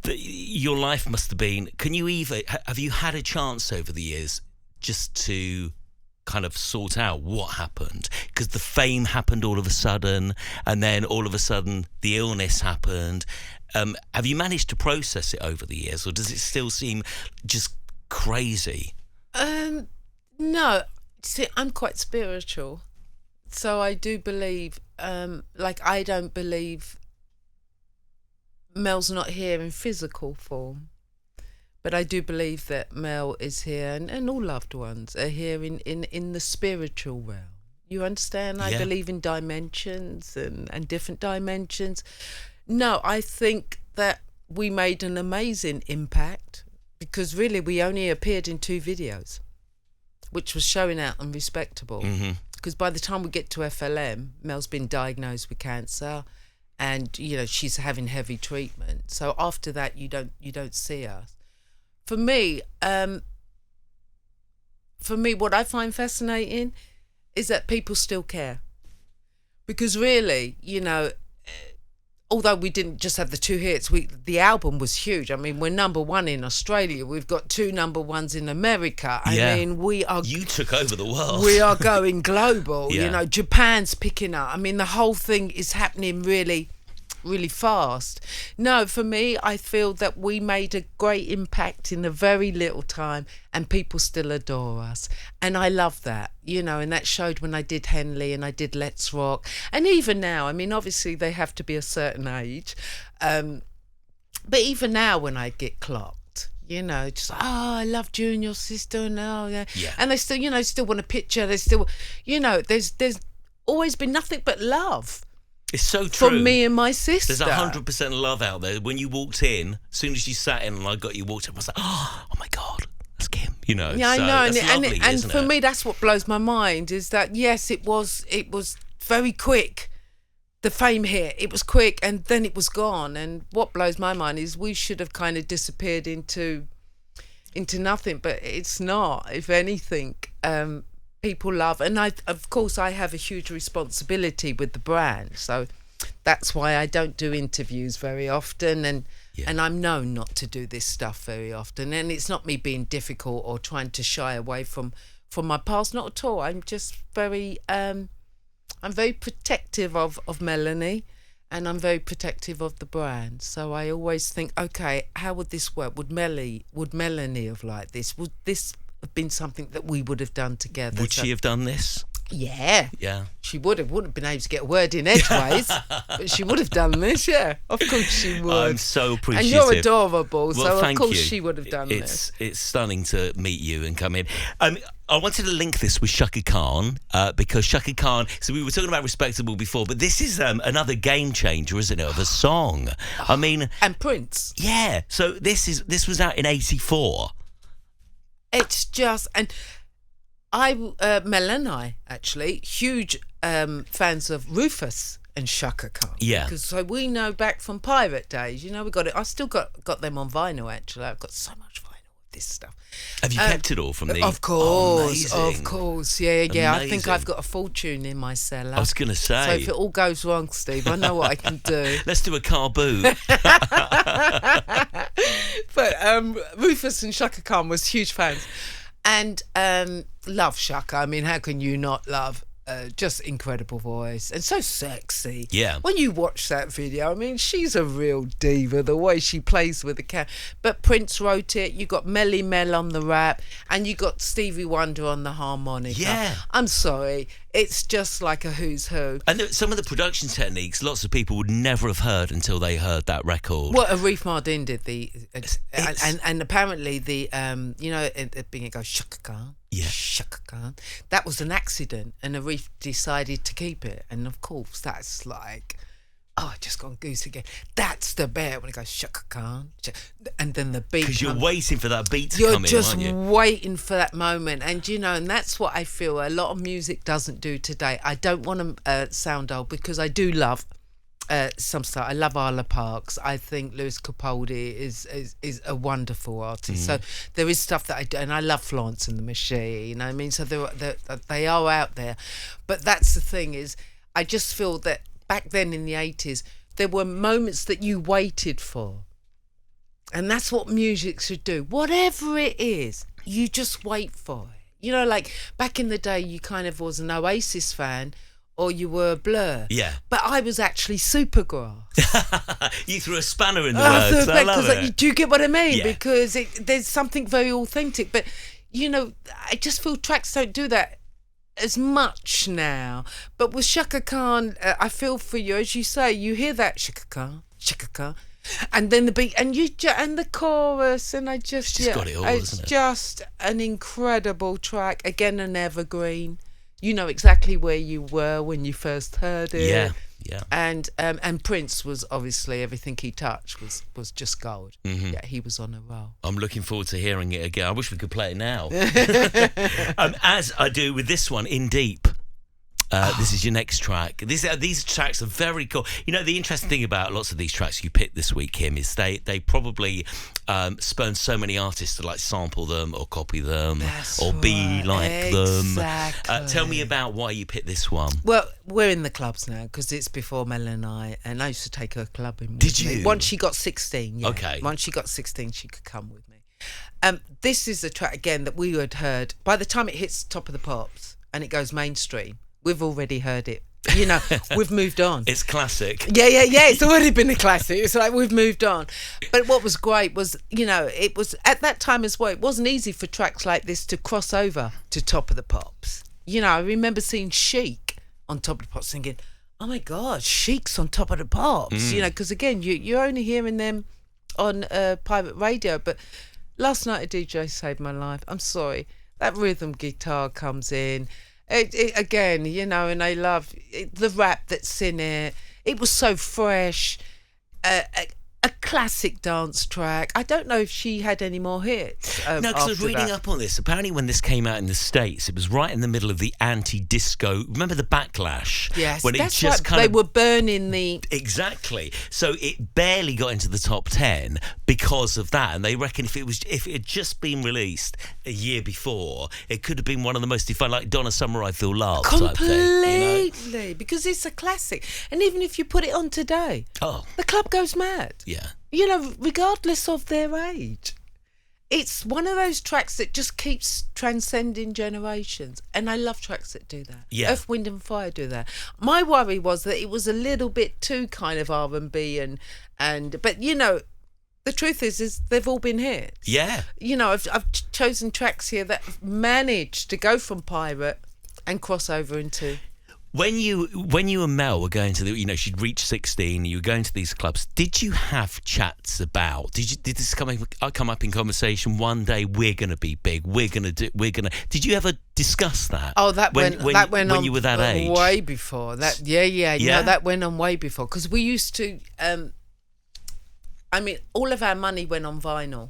Your life must have been, have you had a chance over the years just to kind of sort out what happened? Because the fame happened all of a sudden, and then all of a sudden the illness happened. Have you managed to process it over the years, or does it still seem just crazy? No. See, I'm quite spiritual. So I do believe, I don't believe Mel's not here in physical form, but I do believe that Mel is here, and all loved ones are here in the spiritual realm. You understand? I believe in dimensions and different dimensions. No, I think that we made an amazing impact because really we only appeared in 2 videos, which was Showing Out and Respectable. Because by the time we get to FLM, Mel's been diagnosed with cancer. And, you know, she's having heavy treatment. So after that, you don't see us. For me, what I find fascinating is that people still care. Because really, you know, although we didn't just have the 2 hits, the album was huge. I mean, we're number 1 in Australia. We've got 2 number 1s in America. I mean, you took over the world. We are going global. You know, Japan's picking up. I mean, the whole thing is happening really, really fast. No, for me, I feel that we made a great impact in a very little time, and people still adore us. And I love that, you know, and that showed when I did Henley and I did Let's Rock. And even now, I mean, obviously they have to be a certain age. But even now when I get clocked, you know, just, I loved you and your sister, and and they still, you know, still want a picture. They still, you know, there's always been nothing but love. It's so true. For me and my sister. There's 100% love out there. When you walked in, as soon as you sat in and I got you walked in, I was like, oh my God, that's Kim. You know. Yeah, so I know. That's lovely, and for me, that's what blows my mind is that, yes, it was very quick. The fame hit. It was quick and then it was gone. And what blows my mind is we should have kind of disappeared into nothing, but it's not. If anything, people love, and of course I have a huge responsibility with the brand, so that's why I don't do interviews very often, and I'm known not to do this stuff very often, and it's not me being difficult or trying to shy away from my past, not at all. I'm just very I'm very protective of Melanie, and I'm very protective of the brand, so I always think, okay, how would this work? Would Melanie have liked this? Would this have been something that we would have done together? Would she have done this? Yeah. Yeah. She wouldn't have been able to get a word in edgeways, but she would have done this, yeah. Of course she would. I'm so appreciative. And you're adorable, Well, so of course you. she would have done this. It's stunning to meet you and come in. I wanted to link this with Chaka Khan because Chaka Khan, so we were talking about Respectable before, but this is another game changer, isn't it, of a song? I mean... And Prince. Yeah, so this was out in 84. It's just... And Mel and I, actually, huge fans of Rufus and Chaka Khan. Yeah. Because so we know back from pirate days, we got it. I still got them on vinyl, actually. I've got so much vinyl of this stuff. Have you kept it all from the... Of course, Amazing. of course. Yeah. I think Amazing. I've got a fortune in my cellar. I was going to say. So if it all goes wrong, Steve, I know what I can do. Let's do a car boot. But Rufus and Chaka Khan was huge fans. And love Chaka. I mean, how can you not love? Just incredible voice and so sexy. Yeah. When you watch that video, I mean, she's a real diva, the way she plays with the cat. But Prince wrote it. You got Melly Mel on the rap, and you got Stevie Wonder on the harmonica. Yeah. I'm sorry, it's just like a who's who. And some of the production techniques, lots of people would never have heard until they heard that record. Well, Arif Mardin did and apparently the at the beginning it goes Chaka Khan. Yeah. Chaka Khan. That was an accident, and Arif decided to keep it. And of course, that's like, I just gone goose again. That's the bit when it goes Chaka Khan, and then the beat. Because you're waiting for that beat to you're come in, just aren't you? waiting for that moment, and and that's what I feel a lot of music doesn't do today. I don't want to sound old because I do love. Some stuff. I love Arla Parks. I think Lewis Capaldi is a wonderful artist. So there is stuff that I do, and I love Florence and the Machine. I mean, so they are out there. But that's the thing is, I just feel that back then in the 80s, there were moments that you waited for, and that's what music should do. Whatever it is, you just wait for it. Like back in the day, you kind of was an Oasis fan. Or you were Blur. Yeah. But I was actually Supergrass. You threw a spanner in the works. I love it. Do you get what I mean? Yeah. Because there's something very authentic. But, I just feel tracks don't do that as much now. But with Chaka Khan, I feel for you. As you say, you hear that Chaka Khan. And then the beat, and and the chorus, and She's got it all, isn't it? It's just an incredible track. Again, an evergreen. You know exactly where you were when you first heard it. Yeah. And Prince was obviously, everything he touched was just gold. Mm-hmm. Yeah, he was on a roll. I'm looking forward to hearing it again. I wish we could play it now. As I do with this one, In Deep. This is your next track. These tracks are very cool. The interesting thing about lots of these tracks you picked this week, Kim, is they probably spurn so many artists to sample them or copy them or be like them. Tell me about why you picked this one. Well, we're in the clubs now because it's before Mel and I used to take her clubbing with Did me. you? Once she got 16, yeah. Okay. Once she got 16, she could come with me. This is a track, again, that we had heard. By the time it hits Top of the Pops and it goes mainstream, we've already heard it. We've moved on. It's classic. Yeah. It's already been a classic. It's like we've moved on. But what was great was, it was at that time as well, it wasn't easy for tracks like this to cross over to Top of the Pops. I remember seeing Chic on Top of the Pops thinking, oh my God, Chic's on Top of the Pops. Because again, you're only hearing them on pirate radio. But last night a DJ saved my life. I'm sorry. That rhythm guitar comes in. It again, and I love the rap that's in it. It was so fresh. a classic dance track. I don't know if she had any more hits. No, because I was reading up on this. Apparently when this came out in the States, it was right in the middle of the anti-disco. Remember the backlash? Yes, when that's it just right. kind They of were burning the... Exactly. So it barely got into the top 10 because of that. And they reckon if it had just been released a year before, it could have been one of the most defined, like Donna Summer, I Feel Love type thing. Completely. Because it's a classic. And even if you put it on today, the club goes mad. Yeah. You know, regardless of their age. It's one of those tracks that just keeps transcending generations. And I love tracks that do that. Yeah. Earth, Wind and Fire do that. My worry was that it was a little bit too kind of R&B but, you know, the truth is they've all been hits. Yeah. You know, I've chosen tracks here that managed to go from pirate and cross over into... When you and Mel were going to she'd reached 16, you were going to these clubs, did you have chats about, did this come up in conversation, one day we're going to be big, did you ever discuss that? Oh, that went on when you were that age? Way before. That, yeah. No, that went on way before, because we used to, all of our money went on vinyl.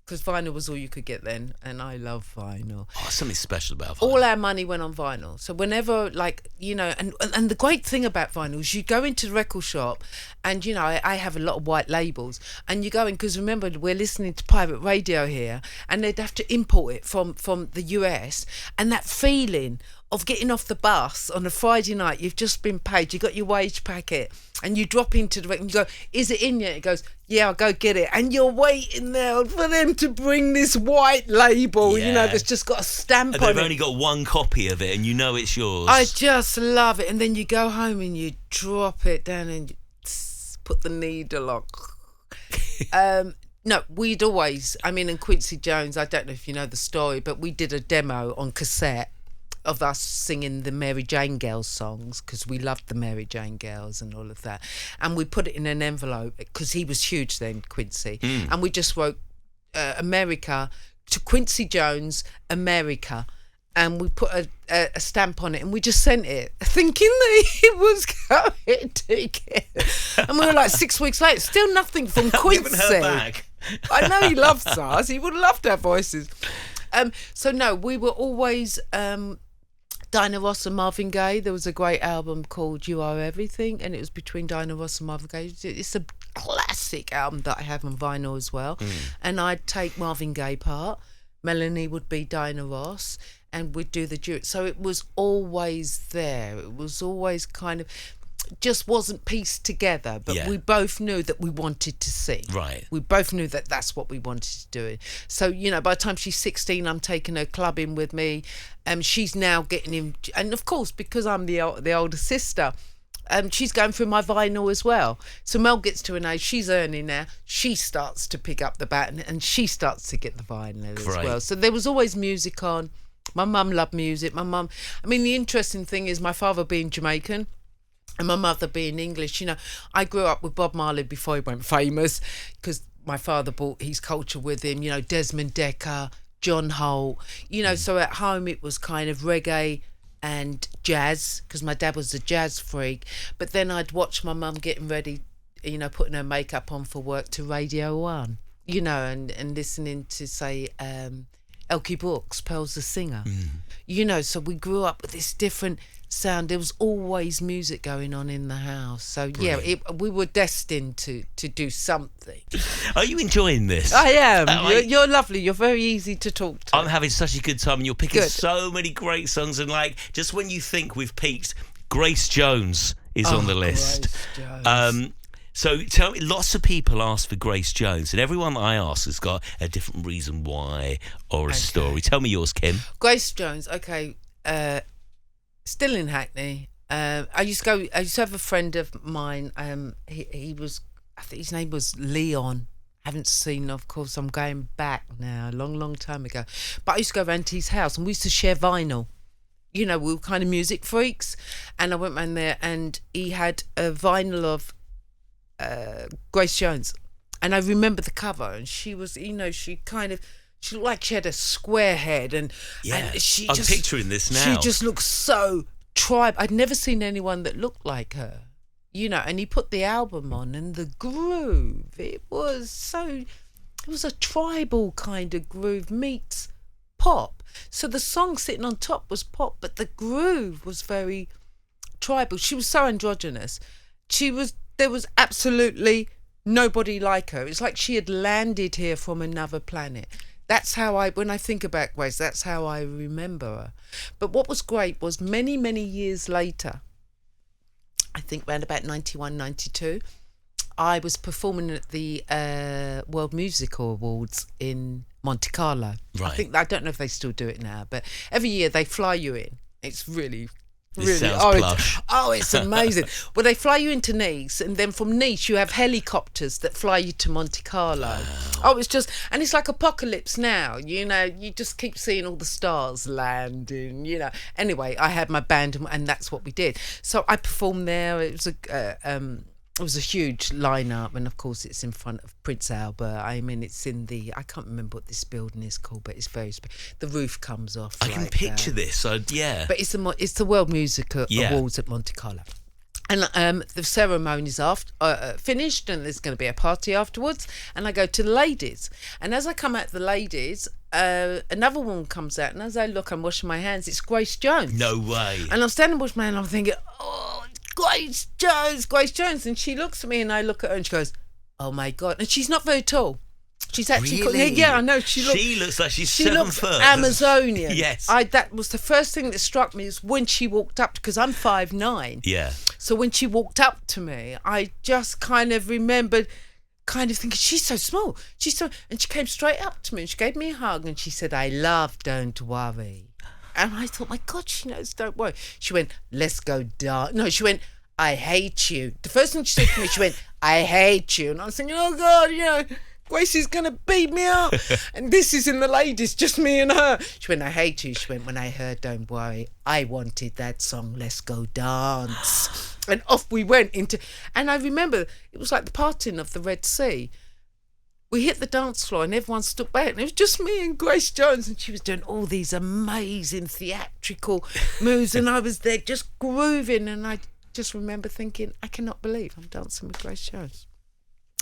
Because vinyl was all you could get then, and I love vinyl. Oh, something special about vinyl. All our money went on vinyl. So whenever, and the great thing about vinyl is you go into the record shop, and, you know, I have a lot of white labels, and you go in, because remember, we're listening to pirate radio here, and they'd have to import it from the US, and that feeling of getting off the bus on a Friday night, you've just been paid, you got your wage packet, and you drop into the record, and you go, is it in yet? It goes, yeah, I'll go get it. And you're waiting there for them to bring this white label, you know, that's just got a stamp on it. And they've only got one copy of it, and you know it's yours. I just love it. And then you go home and you drop it down and you put the needle on. No, we'd always, and Quincy Jones, I don't know if you know the story, but we did a demo on cassette of us singing the Mary Jane Girls songs, because we loved the Mary Jane Girls and all of that, and we put it in an envelope, because he was huge then, Quincy, and we just wrote America to Quincy Jones, America, and we put a stamp on it, and we just sent it thinking that it was going to get, and we were like 6 weeks later, still nothing from Quincy. We haven't heard back. I know he loves us, he would have loved our voices. So no, we were always Dinah Ross and Marvin Gaye. There was a great album called You Are Everything, and it was between Dinah Ross and Marvin Gaye. It's a classic album that I have on vinyl as well. And I'd take Marvin Gaye part, Melanie would be Dinah Ross, and we'd do the duet. So it was always there. It was always kind of, just wasn't pieced together, but we both knew that we wanted to sing. Right. We both knew that that's what we wanted to do. So, you know, by the time she's 16, I'm taking her clubbing with me. She's now getting in, and of course, because I'm the older sister, she's going through my vinyl as well. So Mel gets to an age, she's earning now, she starts to pick up the baton, and she starts to get the vinyl as well. So there was always music on. My mum loved music. The interesting thing is my father being Jamaican, and my mother being English. You know, I grew up with Bob Marley before he went famous, because my father brought his culture with him, you know, Desmond Dekker, John Holt, you know, so at home it was kind of reggae and jazz, because my dad was a jazz freak. But then I'd watch my mum getting ready, you know, putting her makeup on for work, to Radio 1, you know, and listening to, say, Elkie Brooks, Pearl's the Singer. You know, so we grew up with this different sound. There was always music going on in the house. So we were destined to do something. Are you enjoying this? I am. You're lovely. You're very easy to talk to. I'm having such a good time, and you're picking so many great songs. And just when you think we've peaked, Grace Jones is on the list. Grace Jones. So tell me, lots of people ask for Grace Jones, and everyone that I ask has got a different reason why or a story. Tell me yours, Kim. Grace Jones. Okay. Still in Hackney. I used to have a friend of mine. He was, I think his name was Leon. Haven't seen, of course. I'm going back now, a long time ago. But I used to go around to his house, and we used to share vinyl. You know, we were kind of music freaks. And I went round there, and he had a vinyl of Grace Jones, and I remember the cover, and she was, you know, she looked like she had a square head, and I'm picturing this now. She just looked so tribe. I'd never seen anyone that looked like her, and he put the album on, and the groove, it was a tribal kind of groove meets pop. So the song sitting on top was pop, but the groove was very tribal. She was so androgynous. There was absolutely nobody like her. It's like she had landed here from another planet. That's how when I think about Grace, that's how I remember her. But what was great was many, many years later, I think around about 91, 92, I was performing at the World Musical Awards in Monte Carlo. Right. I don't know if they still do it now, but every year they fly you in. It's really sounds plush. It's amazing. Well, they fly you into Nice, and then from Nice you have helicopters that fly you to Monte Carlo. Wow. And it's like Apocalypse Now. You just keep seeing all the stars landing. Anyway, I had my band, and that's what we did. So I performed there. It was a huge lineup, and of course it's in front of Prince Albert. I mean, it's in I can't remember what this building is called, but it's very the roof comes off. I can picture this. So yeah, but it's the World Music Awards at Monte Carlo, and the ceremony's finished, and there's going to be a party afterwards. And I go to the ladies, and as I come out the ladies, another woman comes out, and as I look, I'm washing my hands. It's Grace Jones. No way. And I'm standing washing my hands, and I'm thinking, oh, Grace Jones. And she looks at me, and I look at her, and she goes, oh my God. And she's not very tall. She's actually really? Yeah, I know. She looks like she's 7 foot. Amazonian. Yes. That was the first thing that struck me, is when she walked up, because I'm 5'9". Yeah. So when she walked up to me, I just kind of remembered kind of thinking, she's so small. And she came straight up to me, and she gave me a hug, and she said, I love Don't Worry. And I thought, my God, she knows Don't Worry. She went, let's go dark. No, she went, I hate you. The first thing she said to me, she went, I hate you. And I was thinking, oh God, Grace is going to beat me up. And this is in the ladies, just me and her. She went, I hate you. She went, when I heard Don't Worry, I wanted that song, Let's Go Dance. And off we went and I remember it was like the parting of the Red Sea. We hit the dance floor and everyone stood back, and it was just me and Grace Jones, and she was doing all these amazing theatrical moves, and I was there just grooving, and I just remember thinking, I cannot believe I'm dancing with Grace Jones.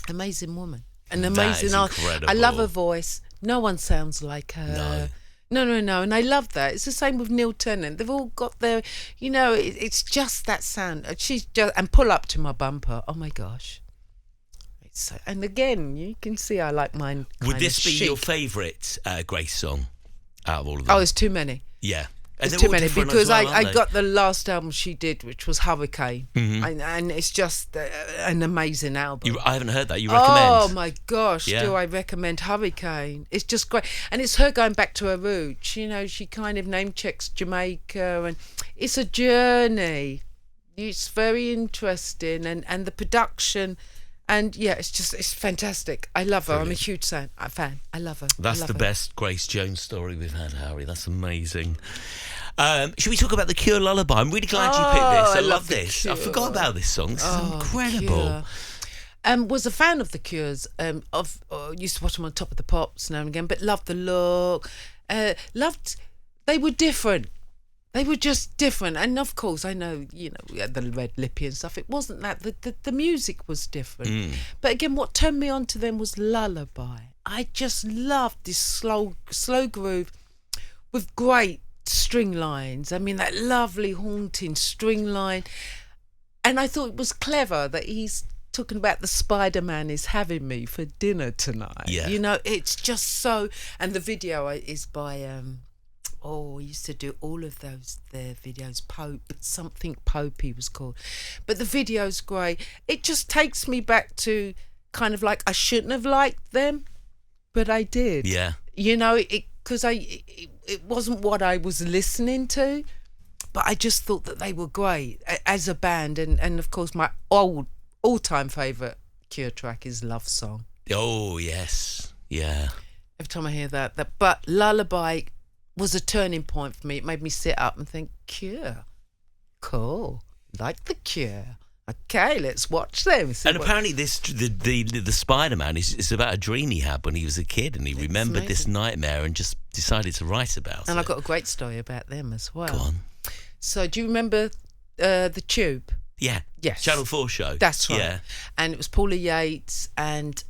Amazing woman. An amazing art. I love her voice. No one sounds like her. No. And I love that. It's the same with Neil Tennant. They've all got their, it's just that sound. And Pull Up to My Bumper. Oh my gosh. And again, you can see I like mine. Would this be your favourite Grace song out of all of them? Oh, there's too many. Yeah. There's too many, because I got the last album she did, which was Hurricane, and it's just an amazing album. I haven't heard that. You recommend? Oh my gosh, do I recommend Hurricane? It's just great, and it's her going back to her roots. She kind of name checks Jamaica, and it's a journey. It's very interesting, and the production. And yeah, it's fantastic. I love her. Brilliant. I'm a huge fan. I love her. That's the best Grace Jones story we've had, Harry. That's amazing. Should we talk about the Cure Lullaby? I'm really glad you picked this. I love this. I forgot about this song. This is incredible. Was a fan of the Cures. Used to watch them on Top of the Pops now and again, but loved the look. They were different. They were just different. And of course, I know, we had the red lippy and stuff. It wasn't that. The music was different. But again, what turned me on to them was Lullaby. I just loved this slow groove with great string lines. I mean, that lovely haunting string line. And I thought it was clever that he's talking about the Spider-Man is having me for dinner tonight. Yeah. It's just so... And the video is by... he used to do all of their videos. Pope he was called. But the video's great. It just takes me back to kind of like, I shouldn't have liked them, but I did. Yeah. Because it wasn't what I was listening to, but I just thought that they were great as a band. And of course, my all-time favourite Cure track is Love Song. Oh, yes. Yeah. Every time I hear that. But Lullaby was a turning point for me. It made me sit up and think, Cure, cool, like the Cure. Okay, let's watch them. Apparently, the Spider-Man is about a dream he had when he was a kid, and he remembered this nightmare and just decided to write about it. And I've got a great story about them as well. Go on. So, do you remember the Tube? Yeah. Yes. Channel 4 show. That's right. Yeah. And it was Paula Yates and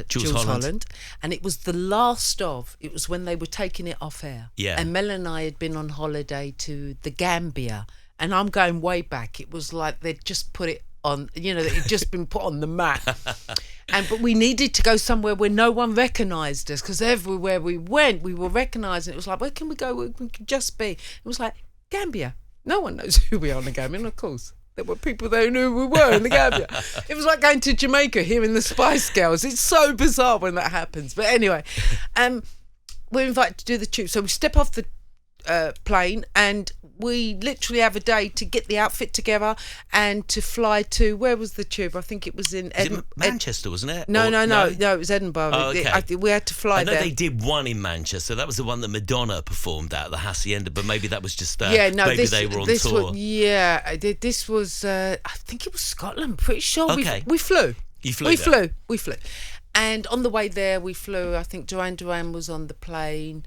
Jules Holland. And it was the last of, it was when they were taking it off air. Yeah. And Mel and I had been on holiday to the Gambia. And I'm going way back. It was like they'd just put it on, you know, it had just been put on the map. But we needed to go somewhere where no one recognised us, because everywhere we went, we were recognised. And it was like, where can we go? We could just be. It was like, Gambia. No one knows who we are in the Gambia. And of course, there were people there who knew who we were in the Gambia. It was like going to Jamaica, hearing the Spice Girls. It's so bizarre when that happens. But anyway, we're invited to do the tube. So we step off the plane, and we literally have a day to get the outfit together and to fly to, where was the tube? I think it was in Manchester, wasn't it? No, it was Edinburgh. Oh, okay. We had to fly there. I know they did one in Manchester. That was the one that Madonna performed at, the Hacienda, but maybe that was just maybe they were on tour. This was I think it was Scotland, pretty sure. Okay. We flew. We flew. And on the way there we flew, I think Duran Duran was on the plane.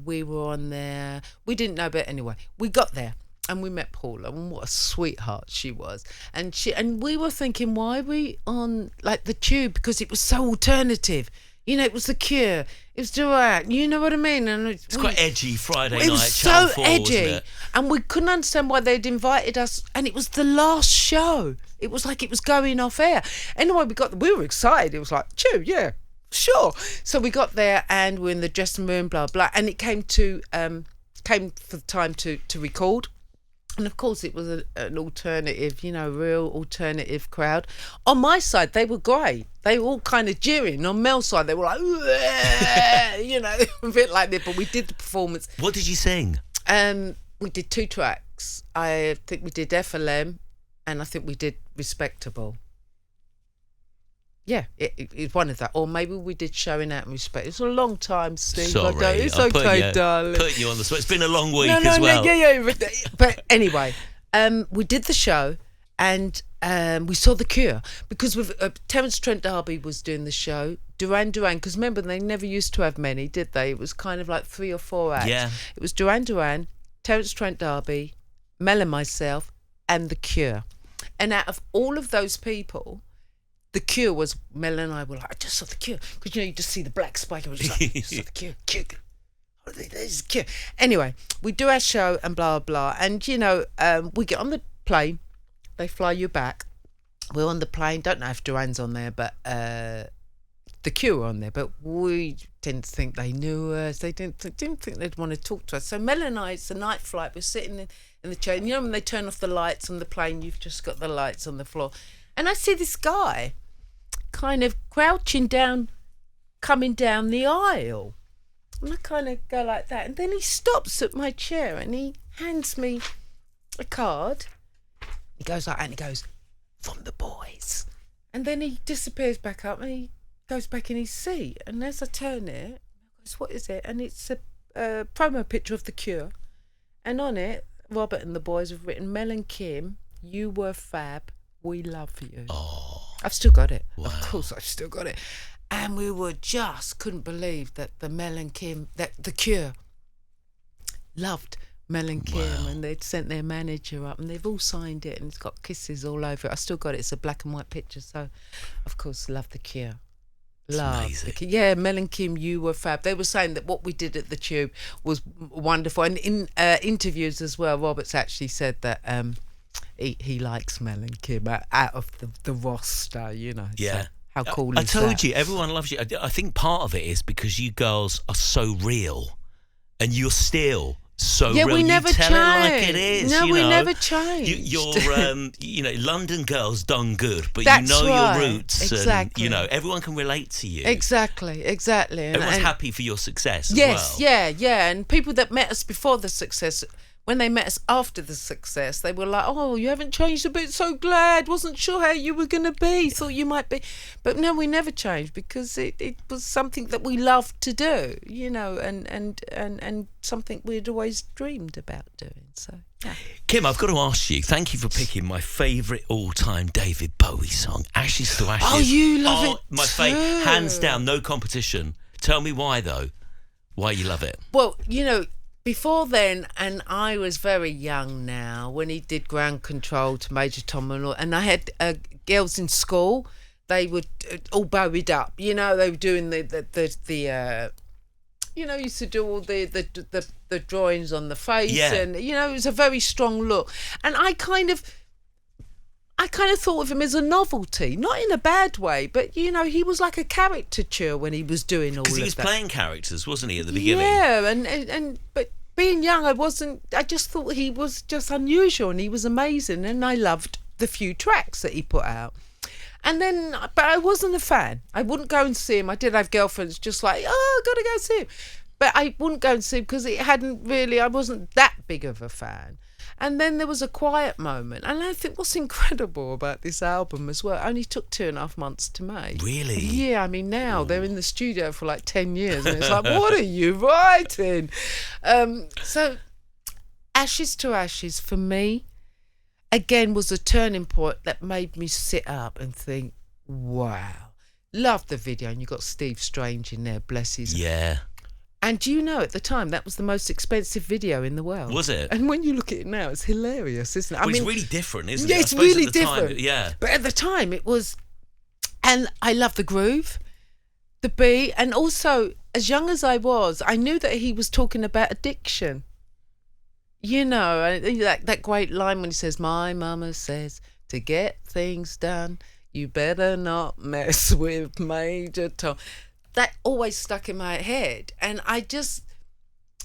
We were on there. We didn't know, but anyway, we got there and we met Paula, and what a sweetheart she was. And we were thinking, why are we on like the tube? Because it was so alternative. You know, it was The Cure. It was Duran. You know what I mean? And it's quite edgy Friday night. It was so edgy, and we couldn't understand why they'd invited us. And it was the last show. It was like it was going off air. Anyway, we were excited. It was like, tube, yeah. Sure. So we got there and we're in the dressing room, blah, blah. And it came for the time to record. And of course it was an alternative, you know, real alternative crowd. On my side, they were great. They were all kind of jeering. On Mel's side, they were like, you know, a bit like that. But we did the performance. What did you sing? We did 2 tracks. I think we did FLM and I think we did Respectable. Yeah, it's one of that. Or maybe we did Showing Out in Respect. It's a long time, Steve. Sorry. It's okay, darling. Putting you on the spot. It's been a long week as well. Yeah. But anyway, we did the show and we saw The Cure. Because with Terence Trent D'Arby was doing the show. Duran Duran, because remember, they never used to have many, did they? It was kind of like 3 or 4 acts. Yeah. It was Duran Duran, Terence Trent D'Arby, Mel and myself, and The Cure. And out of all of those people, The Cure was, Mel and I were like, I just saw The Cure. Because, you know, you just see the black spike and we're just like, I saw The Cure. Oh, there's The Cure. Anyway, we do our show and blah, blah. And, you know, we get on the plane. They fly you back. We're on the plane. Don't know if Duran's on there, but The Cure were on there. But we didn't think they knew us. They didn't think they'd want to talk to us. So Mel and I, it's a night flight. We're sitting in the chair. And you know when they turn off the lights on the plane, you've just got the lights on the floor. And I see this guy kind of crouching down, coming down the aisle. And I kind of go like that. And then he stops at my chair and he hands me a card. He goes like that and he goes, from the boys. And then he disappears back up and he goes back in his seat. And as I turn it, I goes, what is it? And it's a promo picture of The Cure. And on it, Robert and the boys have written, Melon Kim, you were fab. We love you. Oh, I've still got it. wow. Of course, I've still got it. And we were just couldn't believe that the Melon Kim, that The Cure loved Melon Kim, Wow. and they'd sent their manager up, and they've all signed it, and it's got kisses all over it. I still got it. It's a black and white picture, so of course, love The Cure. Love amazing. Yeah, Melon Kim, you were fab. They were saying that what we did at the Tube was wonderful, and in interviews as well, Robert's actually said that. He likes Melon Kim out of the roster, you know. Yeah. So how cool I is told that? you, everyone loves you. I think part of it is because you girls are so real and you're still so real. We never you tell change. it like it is. No, you we know. never change. You're, you know, London girls done good, but That's you know right. your roots. Exactly. And, you know, everyone can relate to you. Exactly. Everyone's happy for your success as yes, well. yeah. And people that met us before the success, when they met us after the success, they were like, oh, you haven't changed a bit, so glad, wasn't sure how you were going to be, thought you might be. But no, we never changed because it was something that we loved to do, you know, and something we'd always dreamed about doing. So, yeah. Kim, I've got to ask you, thank you for picking my favourite all-time David Bowie song, Ashes to Ashes. Oh, you love it My too. hands down, no competition. Tell me why, though. Why you love it. Well, you know, before then, and I was very young now when he did Ground Control to Major Tom and I had girls in school. They were all bowed up, they were doing the used to do all the drawings on the face, and it was a very strong look. And I kind of thought of him as a novelty, not in a bad way, but he was like a caricature when he was doing all of that. Because he was playing characters, wasn't he, at the beginning? Yeah, but being young, I just thought he was just unusual, and he was amazing, and I loved the few tracks that he put out. And then, but I wasn't a fan. I wouldn't go and see him. I did have girlfriends just like, I've got to go see him. But I wouldn't go and see him because I wasn't that big of a fan. And then there was a quiet moment. And I think what's incredible about this album as well, it only took 2.5 months to make. Really? Yeah, I mean, now they're in the studio for like 10 years. And it's like, what are you writing? So Ashes to Ashes, for me, again, was a turning point that made me sit up and think, wow. Love the video. And you got Steve Strange in there, bless his. Yeah. And do you know, at the time, that was the most expensive video in the world. Was it? And when you look at it now, it's hilarious, isn't it? Well, it's really different, isn't it? Yeah, it's really different. Time, yeah. But at the time, it was... And I love the groove, the beat, and also, as young as I was, I knew that he was talking about addiction. That great line when he says, my mama says, to get things done, you better not mess with Major Tom. That always stuck in my head. And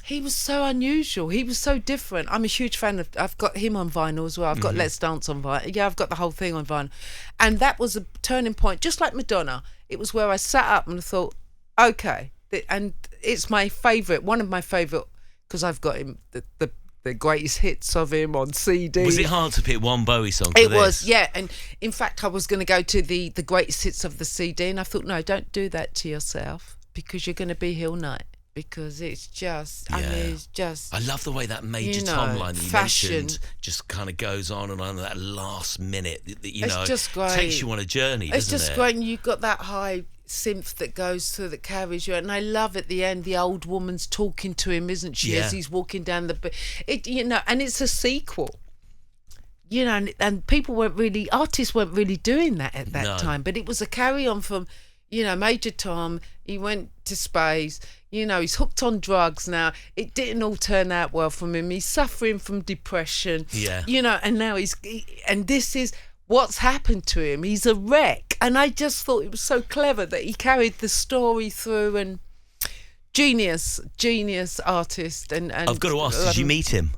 he was so unusual. He was so different. I'm a huge fan I've got him on vinyl as well. I've got Let's Dance on vinyl. Yeah, I've got the whole thing on vinyl. And that was a turning point, just like Madonna. It was where I sat up and thought, okay. And it's my favourite, one of my favourite, because I've got him, the greatest hits of him on CD. Was it hard to pick one Bowie song for It this? was, yeah. And in fact, I was going to go to the greatest hits of the CD, and I thought, no, don't do that to yourself, because you're going to be here all night. Because it's just, I mean, it's just... I love the way that Major Tom line that you mentioned just kind of goes on and on, that last minute, it's just great. Takes you on a journey, doesn't it? It's just great, and you've got that high synth that goes through, that carries you, and I love at the end the old woman's talking to him, isn't she, as he's walking down and it's a sequel, and artists weren't really doing that at that time, but it was a carry on from Major Tom. He went to space, he's hooked on drugs now. It didn't all turn out well for him. He's suffering from depression, and now and this is what's happened to him. He's a wreck. And I just thought it was so clever that he carried the story through, and genius artist. And I've got to ask, did you meet him?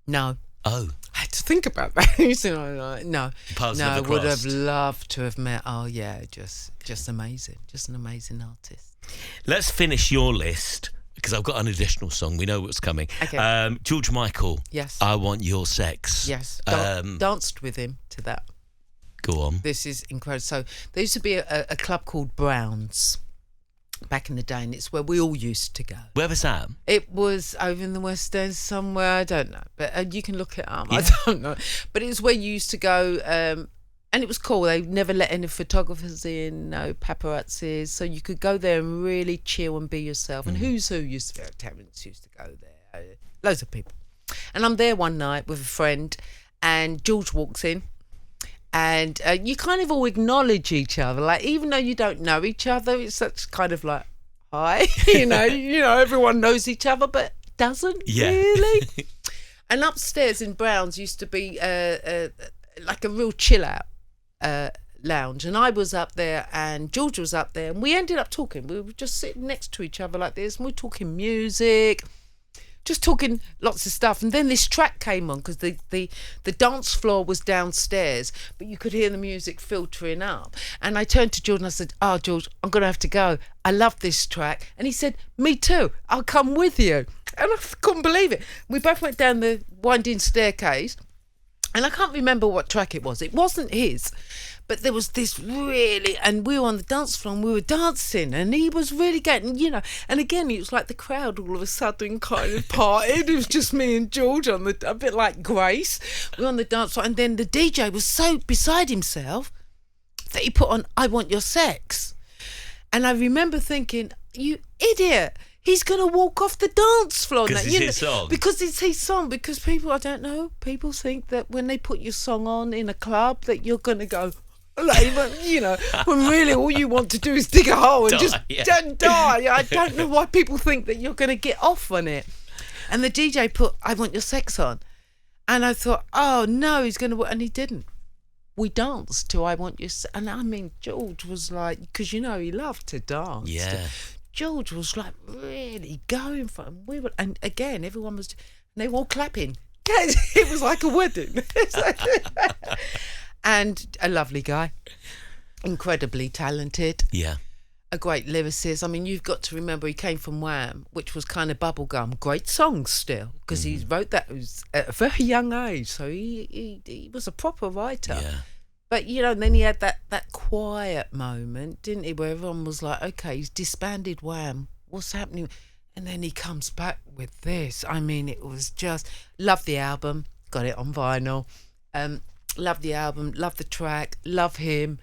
No. Oh. I had to think about that. No. I would have loved to have met. Oh yeah, just amazing. Just an amazing artist. Let's finish your list, because I've got an additional song. We know what's coming. Okay. George Michael. Yes. I Want Your Sex. Yes. Danced with him to that. Go on. This is incredible. So there used to be a club called Brown's back in the day, and it's where we all used to go. Where was that? It was over in the West End somewhere. I don't know, but you can look it up. Yeah. I don't know, but it was where you used to go. And it was cool. They never let any photographers in, no paparazzis, so you could go there and really chill and be yourself. And Who's Who used to go. Terence used to go there. Loads of people. And I'm there one night with a friend, and George walks in, and you kind of all acknowledge each other, like even though you don't know each other. It's such kind of like, hi, everyone knows each other, but doesn't really. And upstairs in Brown's used to be like a real chill out lounge, and I was up there and George was up there, and we ended up talking. We were just sitting next to each other like this, and we were talking music, just talking lots of stuff. And then this track came on, because the dance floor was downstairs, but you could hear the music filtering up. And I turned to George and I said, George, I'm gonna have to go, I love this track. And he said, me too, I'll come with you. And I couldn't believe it. We both went down the winding staircase, and I can't remember what track it was. It wasn't his, but there was this really, and we were on the dance floor and we were dancing, and he was really getting, and again, it was like the crowd all of a sudden kind of parted. It was just me and George a bit like Grace. We were on the dance floor, and then the DJ was so beside himself that he put on I Want Your Sex. And I remember thinking, you idiot. he's going to walk off the dance floor. Because it's his song. Because it's his song. Because people, I don't know, people think that when they put your song on in a club that you're going to go, like, you know, when really all you want to do is dig a hole and die. I don't know why people think that you're going to get off on it. And the DJ put I Want Your Sex on. And I thought, oh, no, he's going to... And he didn't. We danced to I Want Your Sex. And I mean, George was like... Because, you know, he loved to dance. Yeah. George was like really going for it. And again, everyone was... They were all clapping. It was like a wedding. And a lovely guy, incredibly talented. Yeah. A great lyricist. I mean, you've got to remember he came from Wham, which was kind of bubblegum. Great songs still, because he wrote that at a very young age. So he was a proper writer. Yeah. But, you know, and then he had that quiet moment, didn't he, where everyone was like, okay, he's disbanded Wham. What's happening? And then he comes back with this. I mean, it was just... Love the album. Got it on vinyl. Love the album, love the track, love him.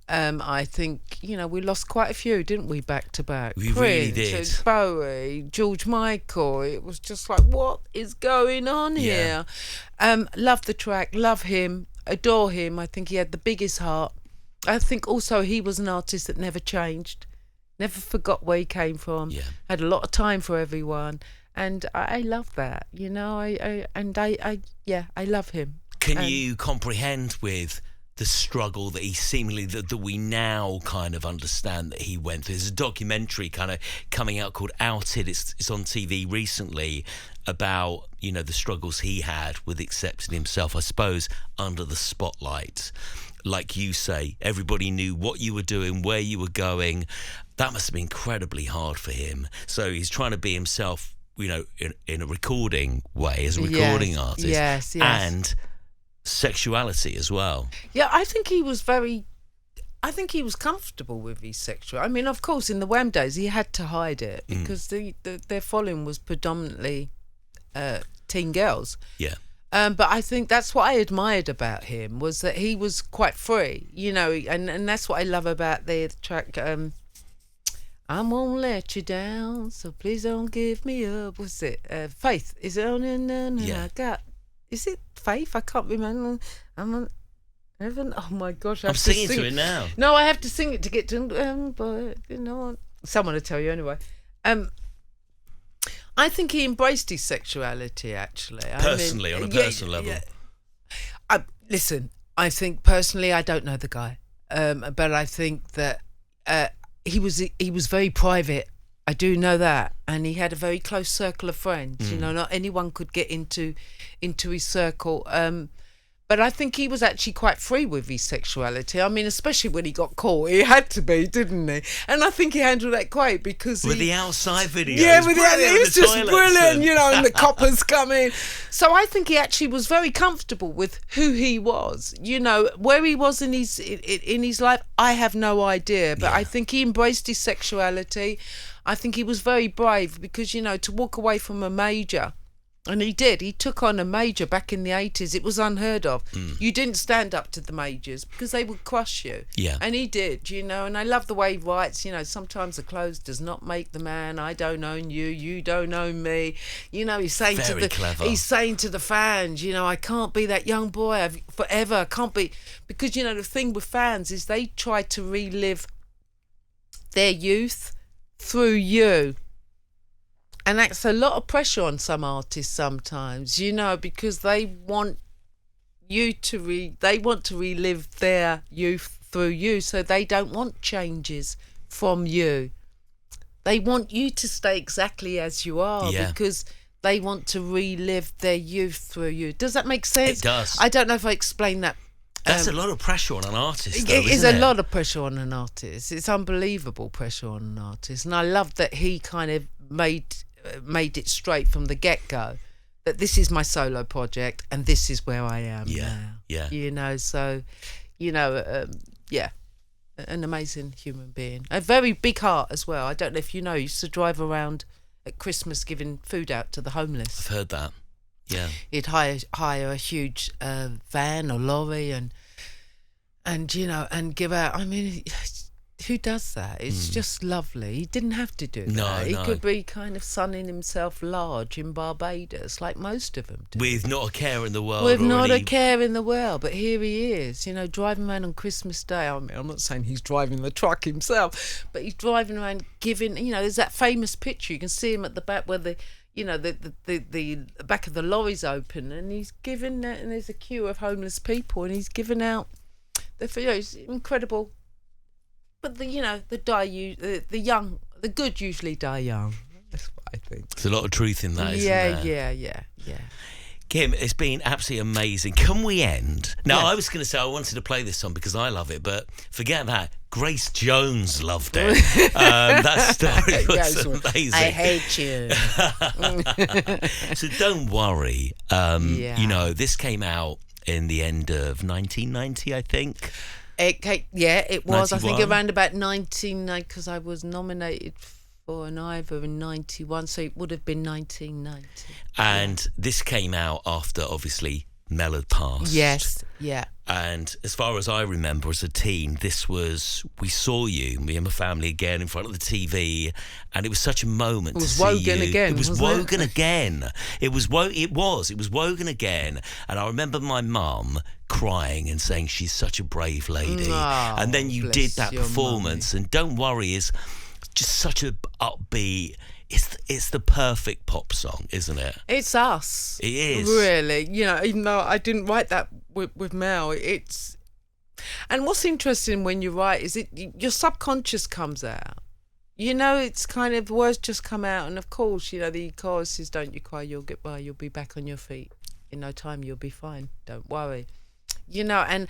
I think, you know, we lost quite a few, didn't we, back to back? We really did. Bowie, George Michael. It was just like, what is going on here? Love the track, love him, adore him. I think he had the biggest heart. I think also he was an artist that never changed, never forgot where he came from, had a lot of time for everyone. And I love that, you know, I love him. Can you comprehend with the struggle that he seemingly, that we now kind of understand that he went through? There's a documentary kind of coming out called Outed. It's on TV recently about, you know, the struggles he had with accepting himself, I suppose, under the spotlight. Like you say, everybody knew what you were doing, where you were going. That must have been incredibly hard for him. So he's trying to be himself, you know, in a recording way, as a recording artist. Yes. And sexuality as well. Yeah, I think he was comfortable with his sexual. I mean, of course, in the Wham days, he had to hide it because their following was predominantly teen girls. Yeah. But I think that's what I admired about him, was that he was quite free, you know, and that's what I love about the track. I won't let you down, so please don't give me up. What's it? Faith. Is it on and Yeah. Is it Faith? I can't remember. I'm on heaven. Oh my gosh! I'm singing to it now. No, I have to sing it to get to. But you know, someone will tell you anyway. I think he embraced his sexuality. Actually, Personally, on a personal level. Yeah. Listen, I think personally, I don't know the guy, but I think that he was very private. I do know that, and he had a very close circle of friends. You know, not anyone could get into his circle. But I think he was actually quite free with his sexuality. I mean, especially when he got caught, he had to be, didn't he? And I think he handled that great because with the outside videos, it was just brilliant, you know, and the coppers come in. So I think he actually was very comfortable with who he was. You know, where he was in his life, I have no idea. But I think he embraced his sexuality. I think he was very brave because, you know, to walk away from a major, and he did. He took on a major back in the 80s. It was unheard of. You didn't stand up to the majors because they would crush you. Yeah. And he did, you know, and I love the way he writes, you know, sometimes the clothes does not make the man. I don't own you. You don't own me. You know, he's saying he's saying to the fans, you know, I can't be that young boy forever. I can't be, because, you know, the thing with fans is they try to relive their youth through you. And that's a lot of pressure on some artists sometimes, you know, because they want you to relive their youth through you, so they don't want changes from you. They want you to stay exactly as you are because they want to relive their youth through you. Does that make sense? It does. I don't know if I explained that. That's a lot of pressure on an artist, though, It is isn't a lot of pressure on an artist. It's unbelievable pressure on an artist. And I love that he kind of made it straight from the get-go that this is my solo project and this is where I am now. You know, so, you know, an amazing human being. A very big heart as well. I don't know if you know, he used to drive around at Christmas giving food out to the homeless. I've heard that. Yeah. He'd hire a huge van or lorry and you know, and give out. I mean, who does that? It's just lovely. He didn't have to do that. No, He no. could be kind of sunning himself large in Barbados, like most of them do. With not a care in the world. With not a already. care in the world, but here he is, driving around on Christmas Day. I mean, I'm not saying he's driving the truck himself, but he's driving around giving, there's that famous picture. You can see him at the back where the back of the lorry's open, and he's giving, and there's a queue of homeless people, and he's giving out, it's incredible. But the young, the good usually die young. That's what I think. There's a lot of truth in that, isn't there? Yeah. Kim, it's been absolutely amazing. Can we end? Now, Yes. I was going to say I wanted to play this song because I love it, but forget that. Grace Jones loved it. That story was amazing. I hate you. So don't worry. This came out in the end of 1990, I think. It was. 91? I think around about 1990, because I was nominated for an Ivor in 91, so it would have been 1990. And this came out after, obviously, Mel had passed. Yes, yeah. And as far as I remember as a teen, we saw you, me and my family again in front of the TV, and it was such a moment to see you. It was Wogan again, It was wasn't it? Wogan again. It was Wogan again. And I remember my mum crying and saying she's such a brave lady. Oh, and then you bless did that your performance, and Don't Worry is just such a upbeat. It's the perfect pop song, isn't it? It's us. It is. Really. Even though I didn't write that with Mel, it's... And what's interesting when you write is your subconscious comes out. It's kind of, the words just come out, and of course, the chorus is, don't you cry, you'll get by, you'll be back on your feet. In no time, you'll be fine, don't worry. And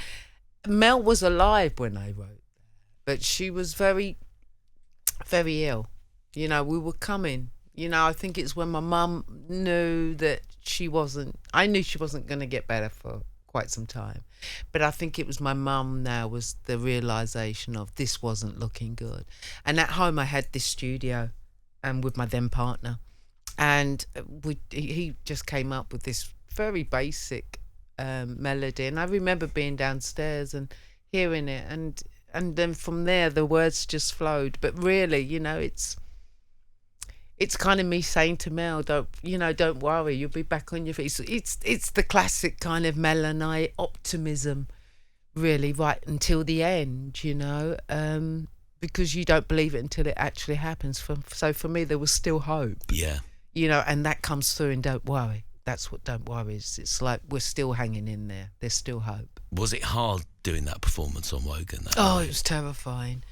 Mel was alive when I wrote that, but she was very, very ill. We were coming. I think it's when my mum knew that I knew she wasn't going to get better for quite some time. But I think it was my mum now was the realisation of this wasn't looking good. And at home I had this studio with my then partner. And he just came up with this very basic melody. And I remember being downstairs and hearing it. And then from there the words just flowed. But really, it's kind of me saying to Mel, don't worry, you'll be back on your feet. It's the classic kind of Melanie optimism, really, right until the end, because you don't believe it until it actually happens. So for me, there was still hope. Yeah. And that comes through in Don't Worry. That's what Don't Worry is. It's like we're still hanging in there. There's still hope. Was it hard doing that performance on Wogan? It was terrifying.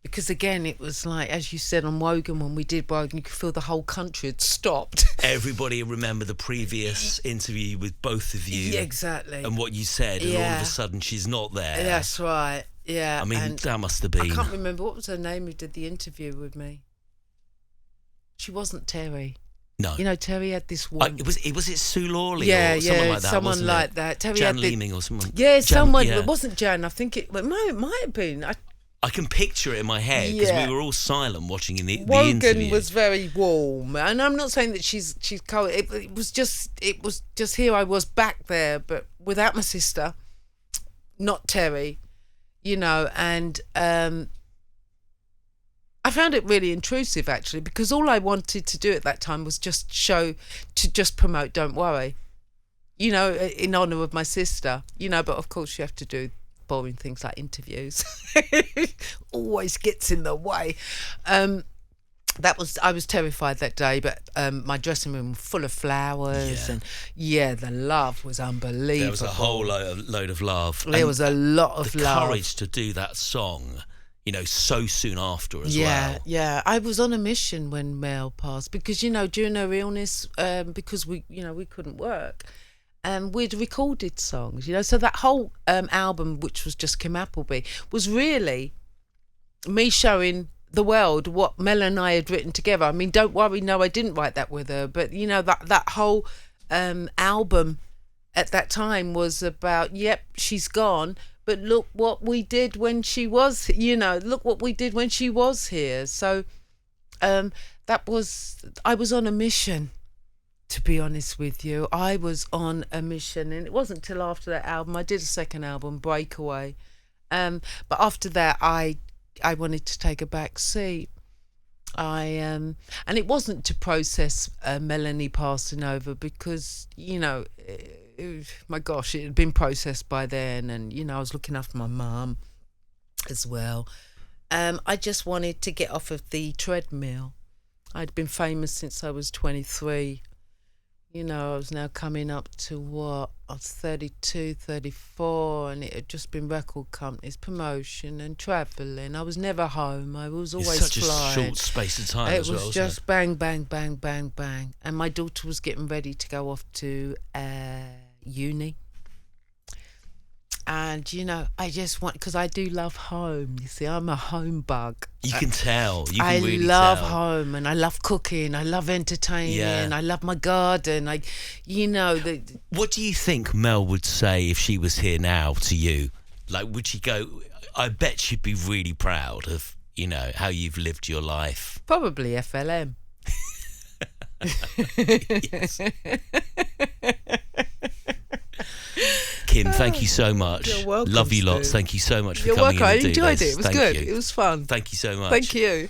Because again, it was like, as you said on Wogan, when we did Wogan, you could feel the whole country had stopped. Everybody remember the previous interview with both of you. Yeah, exactly. And what you said, and all of a sudden she's not there. That's right, yeah. I mean, that must have been... I can't remember, what was her name who did the interview with me? She wasn't Terry. No. Terry had this one... Was it Sue Lawley or someone like that, someone wasn't like it? that. Terry Jan had Leeming or someone. Yeah, someone. Yeah. It wasn't Jan. I think it might have been. I can picture it in my head because Yeah. we were all silent watching the Wogan interview. was very warm, and I'm not saying that she's cold. It was just here I was back there, but without my sister, not Terry, and I found it really intrusive actually, because all I wanted to do at that time was just promote Don't Worry, in honour of my sister, but of course you have to do boring things like interviews. Always gets in the way. I was terrified that day, but my dressing room was full of flowers, and the love was unbelievable. There was a whole load of love. There was a lot of the love. courage to do that song, so soon after as well. Yeah. I was on a mission when Mel passed because, during her illness, because we couldn't work. We'd recorded songs, so that whole album, which was just Kim Appleby, was really me showing the world what Mel and I had written together. I mean, Don't Worry, no, I didn't write that with her, but that whole album at that time was about, yep, she's gone, but look what we did when she was, look what we did when she was here. So I was on a mission. To be honest with you, I was on a mission, and it wasn't till after that album I did a second album, Breakaway. But after that, I I wanted to take a back seat. And it wasn't to process Melanie passing over, because my gosh, it had been processed by then, and I was looking after my mum as well. I just wanted to get off of the treadmill. I'd been famous since I was 23. I was now coming up to I was 32, 34, and it had just been record companies, promotion and travelling. I was never home. I was always such flying. a short space of time It as well. was just bang, bang, bang, bang, bang. And my daughter was getting ready to go off to uni. And, I just want, because I do love home. You see, I'm a home bug. You can tell. You can I really love tell. home, and I love cooking. I love entertaining. Yeah. I love my garden. What do you think Mel would say if she was here now to you? Like, would she go, I bet she'd be really proud of, how you've lived your life. Probably FLM. Yes. Kim, thank you so much. You're welcome, Love you lots. Steve. Thank you so much for You're coming welcome. in I and do enjoyed this. it. It was Thank good. you. It was fun. Thank you so much. Thank you.